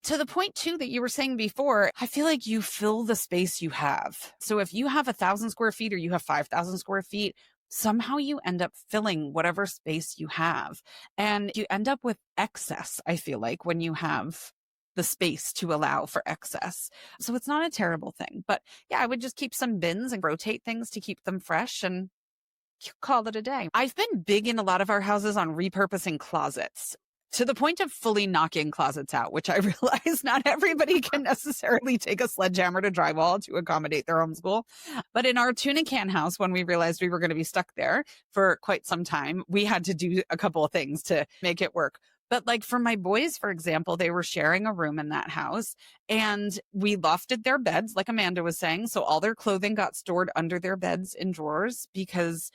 to the point too that you were saying before, I feel like you fill the space you have. So if you have 1,000 square feet or you have 5,000 square feet, somehow you end up filling whatever space you have. And you end up with excess, I feel like, when you have the space to allow for excess. So it's not a terrible thing. But yeah, I would just keep some bins and rotate things to keep them fresh and call it a day. I've been big in a lot of our houses on repurposing closets, to the point of fully knocking closets out, which I realize not everybody can necessarily take a sledgehammer to drywall to accommodate their homeschool. But in our tuna can house, when we realized we were going to be stuck there for quite some time, we had to do a couple of things to make it work. But like for my boys, for example, they were sharing a room in that house and we lofted their beds, like Amanda was saying. So all their clothing got stored under their beds in drawers because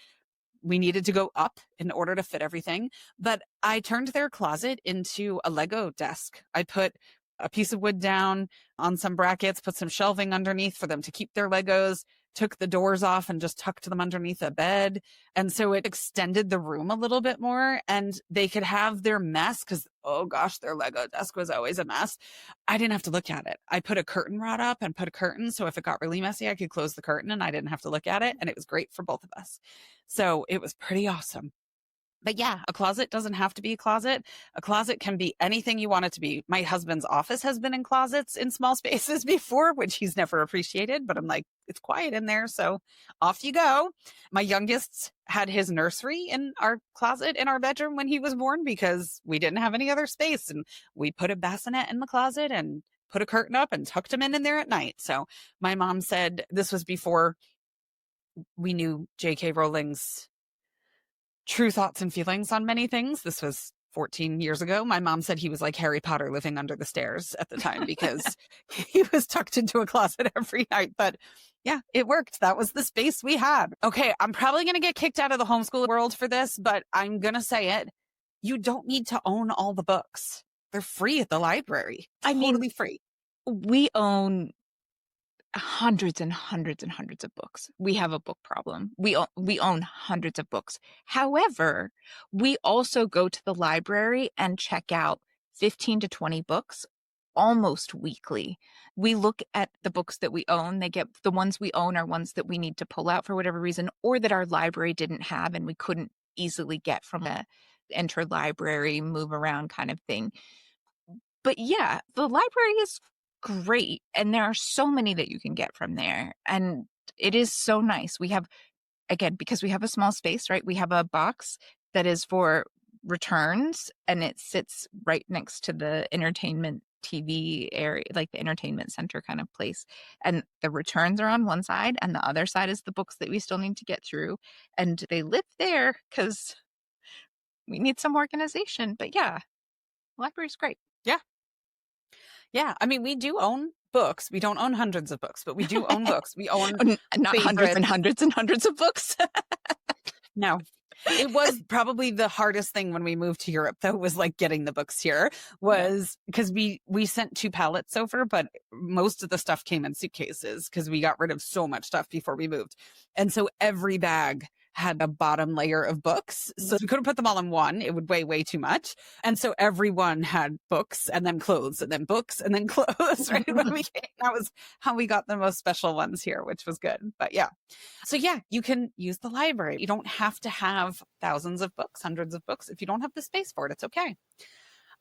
we needed to go up in order to fit everything. But I turned their closet into a Lego desk. I put a piece of wood down on some brackets, put some shelving underneath for them to keep their Legos, took the doors off and just tucked them underneath a bed. And so it extended the room a little bit more and they could have their mess because, oh gosh, their Lego desk was always a mess. I didn't have to look at it. I put a curtain rod up and put a curtain. So if it got really messy, I could close the curtain and I didn't have to look at it. And it was great for both of us. So it was pretty awesome. But yeah, a closet doesn't have to be a closet. A closet can be anything you want it to be. My husband's office has been in closets in small spaces before, which he's never appreciated, but I'm like, it's quiet in there. So off you go. My youngest had his nursery in our closet in our bedroom when he was born because we didn't have any other space. And we put a bassinet in the closet and put a curtain up and tucked him in there at night. So my mom said this was before we knew J.K. Rowling's true thoughts and feelings on many things. This was 14 years ago. My mom said he was like Harry Potter living under the stairs at the time because he was tucked into a closet every night. But yeah, it worked. That was the space we had. Okay, I'm probably going to get kicked out of the homeschool world for this, but I'm going to say it. You don't need to own all the books. They're free at the library. I mean, Totally free. we own hundreds and hundreds and hundreds of books. We have a book problem. We own hundreds of books. However, we also go to the library and check out 15 to 20 books almost weekly. We look at the books that we own. The ones we own are ones that we need to pull out for whatever reason, or that our library didn't have and we couldn't easily get from a interlibrary move around kind of thing. But yeah, the library is great. And there are so many that you can get from there. And it is so nice. We have, again, because we have a small space, right? We have a box that is for returns and it sits right next to the entertainment TV area, like the entertainment center kind of place. And the returns are on one side and the other side is the books that we still need to get through. And they live there because we need some organization. But yeah, library's great. Yeah. Yeah. I mean, we do own books. We don't own hundreds of books, but we do own books. We own not hundreds and hundreds and hundreds of books. No. It was probably the hardest thing when we moved to Europe, though, was like getting the books here, was because we sent 2 pallets over, but most of the stuff came in suitcases because we got rid of so much stuff before we moved. And so every bag had a bottom layer of books. So you couldn't put them all in one. It would weigh way too much. And so everyone had books and then clothes and then books and then clothes, right? When we came, that was how we got the most special ones here, which was good. But yeah. So yeah, you can use the library. You don't have to have thousands of books, hundreds of books. If you don't have the space for it, it's okay.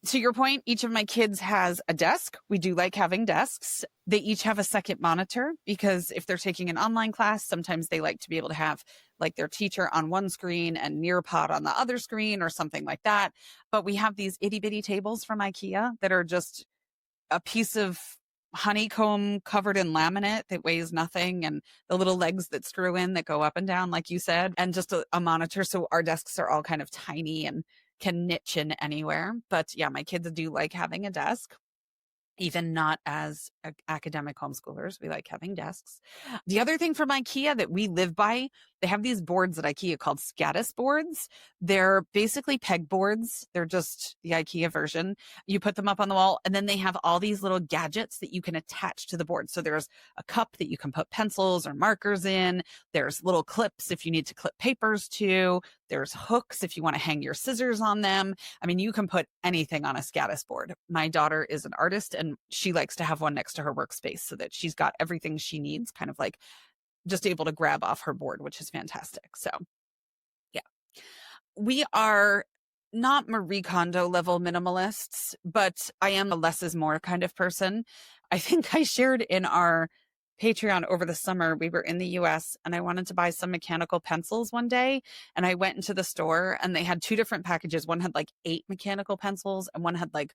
To your point, each of my kids has a desk. We do like having desks. They each have a second monitor because if they're taking an online class, sometimes they like to be able to have like their teacher on one screen and Nearpod on the other screen or something like that. But we have these itty bitty tables from IKEA that are just a piece of honeycomb covered in laminate that weighs nothing, and the little legs that screw in that go up and down, like you said, and just a monitor. So our desks are all kind of tiny and can niche in anywhere. But yeah, my kids do like having a desk. Even not as academic homeschoolers, we like having desks. The other thing from IKEA that we live by, they have these boards at IKEA called Scattis boards. They're basically peg boards. They're just the IKEA version. You put them up on the wall, and then they have all these little gadgets that you can attach to the board. So there's a cup that you can put pencils or markers in. There's little clips if you need to clip papers to. There's hooks if you want to hang your scissors on them. I mean, you can put anything on a Scattis board. My daughter is an artist and she likes to have one next to her workspace so that she's got everything she needs kind of like just able to grab off her board, which is fantastic. So yeah, we are not Marie Kondo level minimalists, but I am a less is more kind of person. I think I shared in our Patreon over the summer, we were in the US and I wanted to buy some mechanical pencils one day. And I went into the store and they had 2 different packages. One had like 8 mechanical pencils and one had like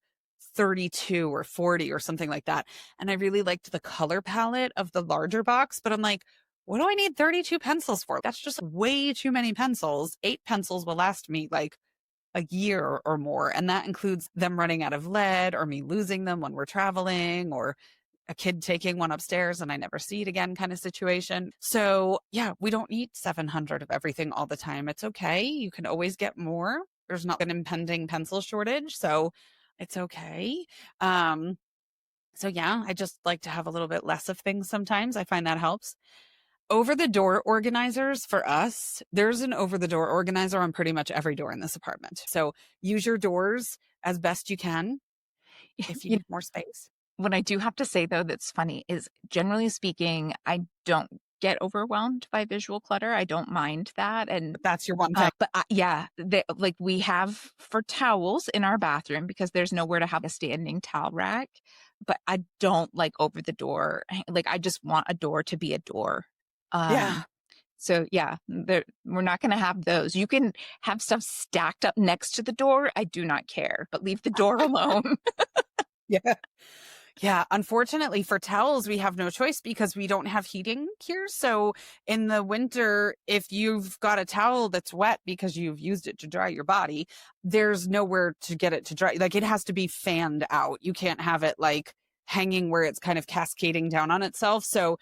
32 or 40 or something like that. And I really liked the color palette of the larger box, but I'm like, what do I need 32 pencils for? That's just way too many pencils. 8 pencils will last me like a year or more. And that includes them running out of lead or me losing them when we're traveling or a kid taking one upstairs and I never see it again kind of situation. So yeah, we don't need 700 of everything all the time. It's okay. You can always get more. There's not an impending pencil shortage. So it's okay. So yeah, I just like to have a little bit less of things sometimes. I find that helps. Over the door organizers for us, there's an over the door organizer on pretty much every door in this apartment. So use your doors as best you can if you need more space. What I do have to say, though, that's funny is generally speaking, I don't get overwhelmed by visual clutter. I don't mind that. And That's your one thing. but yeah, like we have for towels in our bathroom because there's nowhere to have a standing towel rack. But I don't like over the door. Like I just want a door to be a door. Yeah. So yeah, we're not going to have those. You can have stuff stacked up next to the door. I do not care, but leave the door alone. Yeah. Yeah, unfortunately for towels, we have no choice because we don't have heating here. So in the winter, if you've got a towel that's wet because you've used it to dry your body, there's nowhere to get it to dry. Like it has to be fanned out. You can't have it like hanging where it's kind of cascading down on itself. So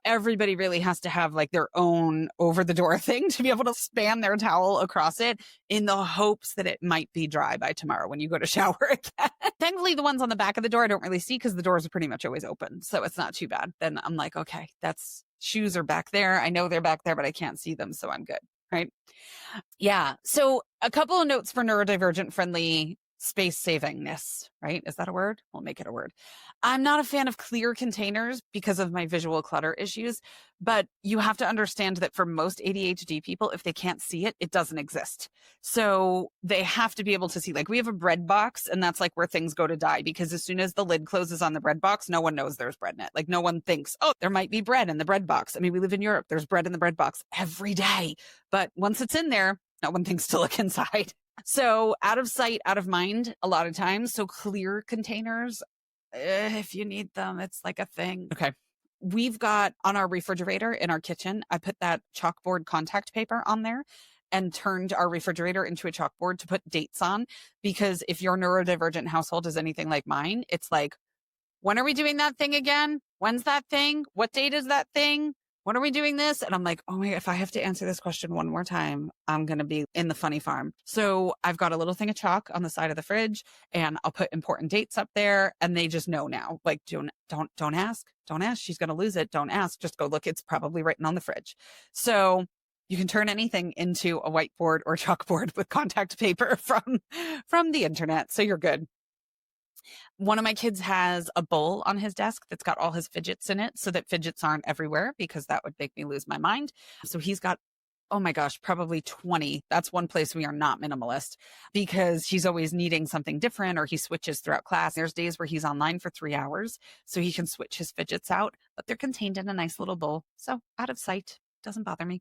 everybody really has to have like their own over the door thing to be able to span their towel across it in the hopes that it might be dry by tomorrow when you go to shower again. Thankfully, the ones on the back of the door, I don't really see because the doors are pretty much always open. So it's not too bad. Then I'm like, okay, shoes are back there. I know they're back there, but I can't see them. So I'm good. Right. Yeah. So a couple of notes for neurodivergent friendly space savingness, right? Is that a word? We'll make it a word. I'm not a fan of clear containers because of my visual clutter issues, but you have to understand that for most ADHD people, if they can't see it, it doesn't exist. So they have to be able to see, like we have a bread box and that's like where things go to die because as soon as the lid closes on the bread box, no one knows there's bread in it. Like no one thinks, oh, there might be bread in the bread box. I mean, we live in Europe. There's bread in the bread box every day. But once it's in there, no one thinks to look inside. So out of sight, out of mind, a lot of times. So clear containers, if you need them, it's like a thing. Okay. We've got on our refrigerator in our kitchen, I put that chalkboard contact paper on there and turned our refrigerator into a chalkboard to put dates on. Because if your neurodivergent household is anything like mine, it's like, when are we doing that thing again? When's that thing? What date is that thing? When are we doing this? And I'm like, oh my, if I have to answer this question one more time, I'm going to be in the funny farm. So I've got a little thing of chalk on the side of the fridge and I'll put important dates up there and they just know now, like, don't ask. Don't ask. She's going to lose it. Don't ask. Just go look. It's probably written on the fridge. So you can turn anything into a whiteboard or chalkboard with contact paper from the internet. So you're good. One of my kids has a bowl on his desk that's got all his fidgets in it so that fidgets aren't everywhere because that would make me lose my mind. So he's got, oh my gosh, probably 20. That's one place we are not minimalist because he's always needing something different or he switches throughout class. There's days where he's online for 3 hours so he can switch his fidgets out, but they're contained in a nice little bowl. So out of sight, doesn't bother me.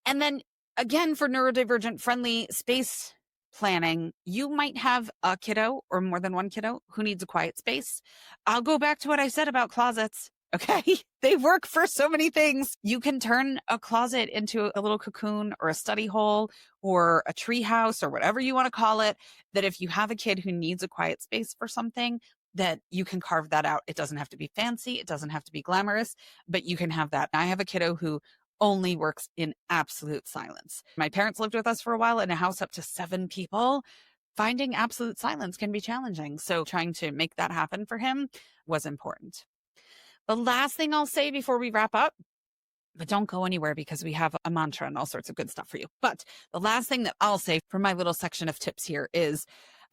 And then again, for neurodivergent friendly space planning, you might have a kiddo or more than one kiddo who needs a quiet space. I'll go back to what I said about closets. Okay. They work for so many things. You can turn a closet into a little cocoon or a study hole or a tree house or whatever you want to call it, that if you have a kid who needs a quiet space for something, that you can carve that out. It doesn't have to be fancy. It doesn't have to be glamorous, but you can have that. I have a kiddo who only works in absolute silence. My parents lived with us for a while in a house up to 7 people. Finding absolute silence can be challenging. So trying to make that happen for him was important. The last thing I'll say before we wrap up, but don't go anywhere because we have a mantra and all sorts of good stuff for you. But the last thing that I'll say for my little section of tips here is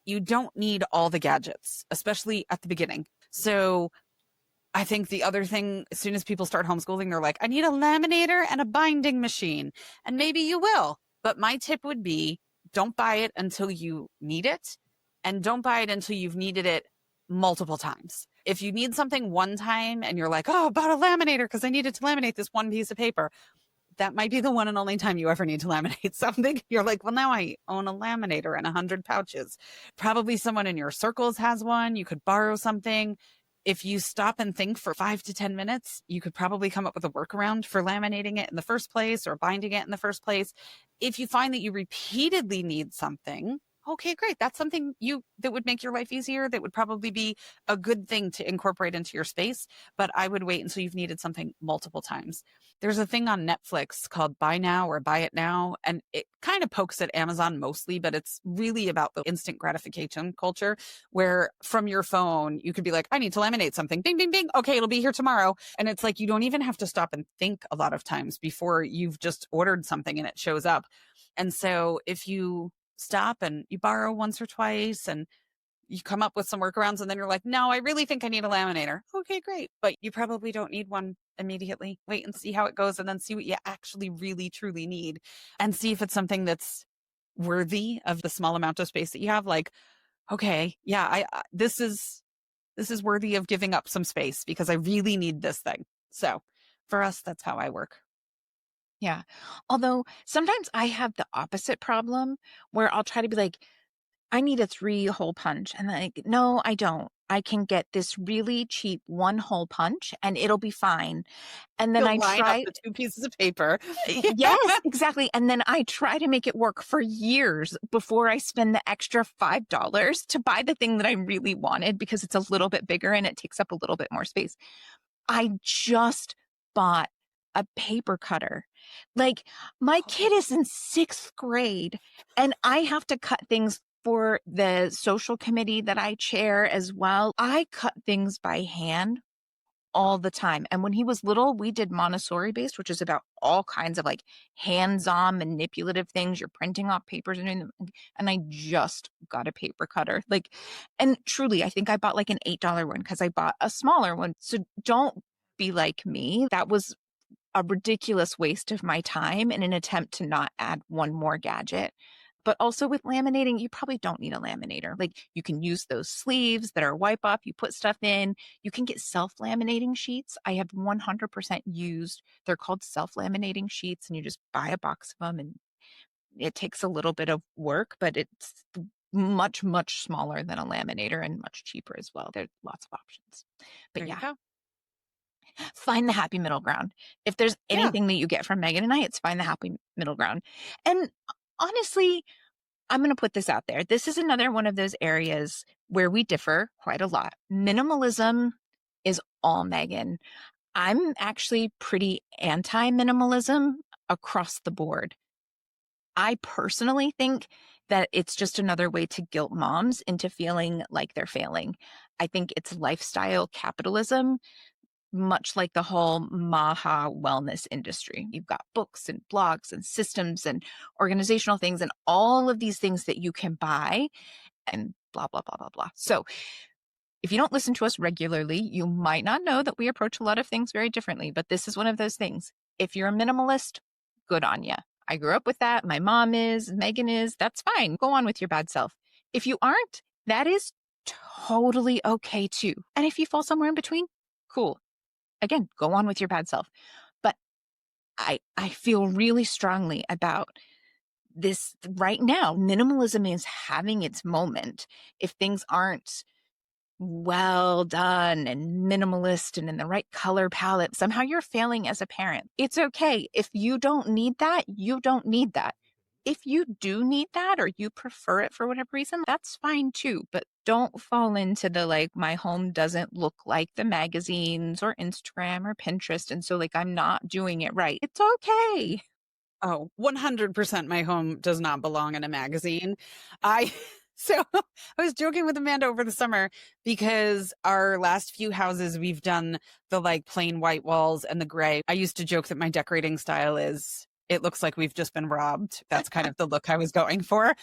you don't need all the gadgets, especially at the beginning. So I think the other thing, as soon as people start homeschooling, they're like, I need a laminator and a binding machine. And maybe you will. But my tip would be don't buy it until you need it. And don't buy it until you've needed it multiple times. If you need something one time and you're like, oh, I bought a laminator because I needed to laminate this one piece of paper, that might be the one and only time you ever need to laminate something. You're like, well, now I own a laminator and 100 pouches. Probably someone in your circles has one. You could borrow something. If you stop and think for 5 to 10 minutes, you could probably come up with a workaround for laminating it in the first place or binding it in the first place. If you find that you repeatedly need something, okay, great. That's something that would make your life easier. That would probably be a good thing to incorporate into your space. But I would wait until you've needed something multiple times. There's a thing on Netflix called Buy Now or Buy It Now. And it kind of pokes at Amazon mostly, but it's really about the instant gratification culture where from your phone, you could be like, I need to laminate something. Bing, bing, bing. Okay, it'll be here tomorrow. And it's like, you don't even have to stop and think a lot of times before you've just ordered something and it shows up. And so if you stop and you borrow once or twice and you come up with some workarounds and then you're like, no, I really think I need a laminator. Okay, great. But you probably don't need one immediately. Wait and see how it goes and then see what you actually really truly need and see if it's something that's worthy of the small amount of space that you have. Like, okay, yeah, this is worthy of giving up some space because I really need this thing. So for us, that's how I work. Yeah. Although sometimes I have the opposite problem where I'll try to be like, I need a 3-hole punch. And like, no, I don't. I can get this really cheap 1-hole punch and it'll be fine. And then You'll I line up try, the two pieces of paper. yes, exactly. And then I try to make it work for years before I spend the extra $5 to buy the thing that I really wanted because it's a little bit bigger and it takes up a little bit more space. I just bought a paper cutter. Like, my kid is in 6th grade and I have to cut things for the social committee that I chair as well. I cut things by hand all the time. And when he was little, we did Montessori based, which is about all kinds of like hands-on manipulative things. You're printing off papers and doing them. And I just got a paper cutter. Like, and truly, I think I bought like an $8 one because I bought a smaller one. So don't be like me. That was a ridiculous waste of my time in an attempt to not add one more gadget. But also with laminating, you probably don't need a laminator. Like, you can use those sleeves that are wipe up, you put stuff in. You can get self-laminating sheets. I have 100% used, they're called self-laminating sheets, and you just buy a box of them, and it takes a little bit of work, but it's much, much smaller than a laminator and much cheaper as well. There's lots of options. But There you yeah, go. find the happy middle ground. If there's Yeah. anything that you get from Megan and I, it's find the happy middle ground. And honestly, I'm going to put this out there. This is another one of those areas where we differ quite a lot. Minimalism is all Megan. I'm actually pretty anti-minimalism across the board. I personally think that it's just another way to guilt moms into feeling like they're failing. I think it's lifestyle capitalism, much like the whole Maha wellness industry. You've got books and blogs and systems and organizational things and all of these things that you can buy and blah, blah, blah, blah, blah. So if you don't listen to us regularly, you might not know that we approach a lot of things very differently, but this is one of those things. If you're a minimalist, good on you. I grew up with that. My mom is, Megan is. That's fine. Go on with your bad self. If you aren't, that is totally okay too. And if you fall somewhere in between, cool. Again, go on with your bad self. But I feel really strongly about this right now. Minimalism is having its moment. If things aren't well done and minimalist and in the right color palette, somehow you're failing as a parent. It's okay. If you don't need that, you don't need that. If you do need that or you prefer it for whatever reason, that's fine too. But don't fall into the like, my home doesn't look like the magazines or Instagram or Pinterest. And so, like, I'm not doing it right. It's okay. Oh, 100% my home does not belong in a magazine. I so I was joking with Amanda over the summer because our last few houses we've done the like plain white walls and the gray. I used to joke that my decorating style is it looks like we've just been robbed. That's kind of the look I was going for.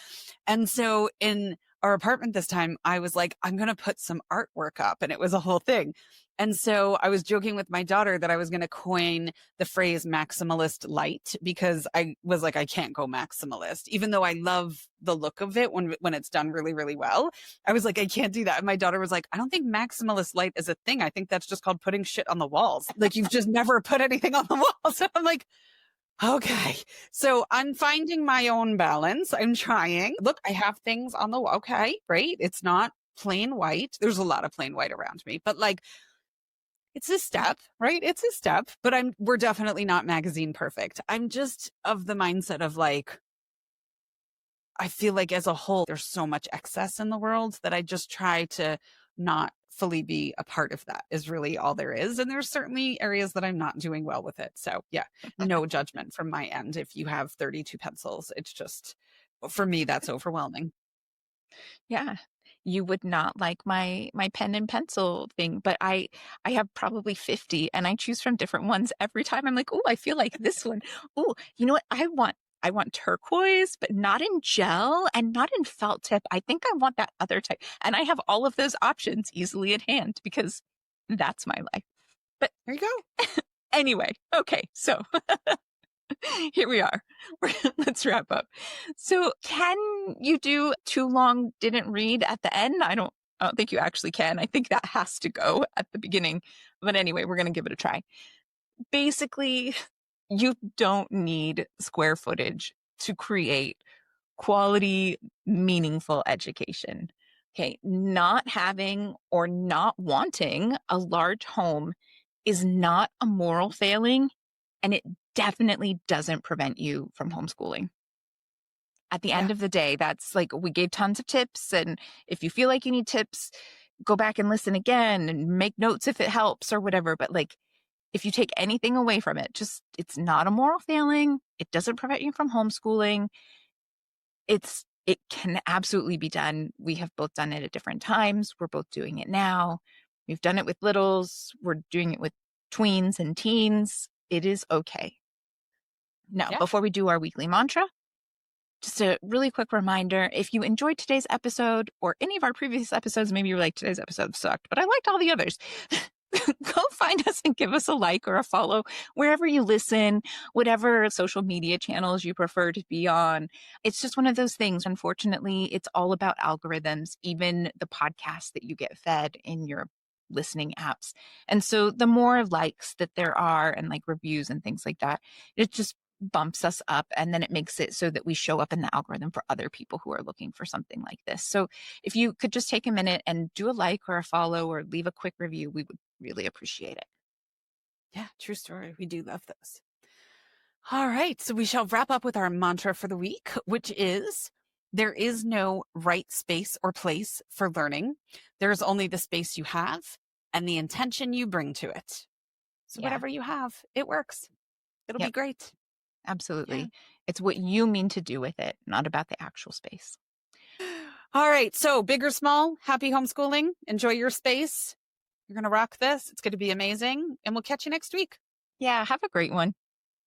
And so in our apartment this time, I was like, I'm going to put some artwork up. And it was a whole thing. And so I was joking with my daughter that I was going to coin the phrase maximalist light because I was like, I can't go maximalist, even though I love the look of it when it's done really, really well. I was like, I can't do that. And my daughter was like, I don't think maximalist light is a thing. I think that's just called putting shit on the walls. Like, you've just never put anything on the walls. So I'm like, okay. So I'm finding my own balance. I'm trying. Look, I have things on the wall. Okay, great. It's not plain white. There's a lot of plain white around me, but like, it's a step, right? It's a step, but we're definitely not magazine perfect. I'm just of the mindset of like, I feel like as a whole, there's so much excess in the world that I just try to not fully be a part of that is really all there is. And there's certainly areas that I'm not doing well with it. So yeah, no judgment from my end. If you have 32 pencils, it's just, for me, that's overwhelming. Yeah. You would not like my pen and pencil thing, but I have probably 50 and I choose from different ones every time. I'm like, oh, I feel like this one. Oh, you know what? I want I want turquoise, but not in gel and not in felt tip. I think I want that other type. And I have all of those options easily at hand because that's my life. But there you go. Anyway, okay, so here we are. Let's wrap up. So can you do too long didn't read at the end? I don't think you actually can. I think that has to go at the beginning. But anyway, we're going to give it a try. Basically, you don't need square footage to create quality, meaningful education. Okay, not having or not wanting a large home is not a moral failing, and it definitely doesn't prevent you from homeschooling. At the end of the day, that's like, we gave tons of tips, and if you feel like you need tips, go back and listen again and make notes if it helps or whatever. But like, if you take anything away from it, just, it's not a moral failing. It doesn't prevent you from homeschooling. It can absolutely be done. We have both done it at different times. We're both doing it now. We've done it with littles. We're doing it with tweens and teens. It is okay. Now, before we do our weekly mantra, just a really quick reminder, if you enjoyed today's episode or any of our previous episodes, maybe you're like, today's episode sucked, but I liked all the others. Go find us and give us a like or a follow wherever you listen, whatever social media channels you prefer to be on. It's just one of those things. Unfortunately, it's all about algorithms, even the podcasts that you get fed in your listening apps. And so the more likes that there are and like reviews and things like that, it just bumps us up, and then it makes it so that we show up in the algorithm for other people who are looking for something like this. So if you could just take a minute and do a like or a follow or leave a quick review, we would really appreciate it. Yeah, true story. We do love those. All right. So we shall wrap up with our mantra for the week, which is, there is no right space or place for learning. There is only the space you have and the intention you bring to it. So whatever you have, it works. It'll be great. Absolutely. Yeah. It's what you mean to do with it, not about the actual space. All right. So big or small, happy homeschooling. Enjoy your space. You're going to rock this. It's going to be amazing. And we'll catch you next week. Yeah. Have a great one.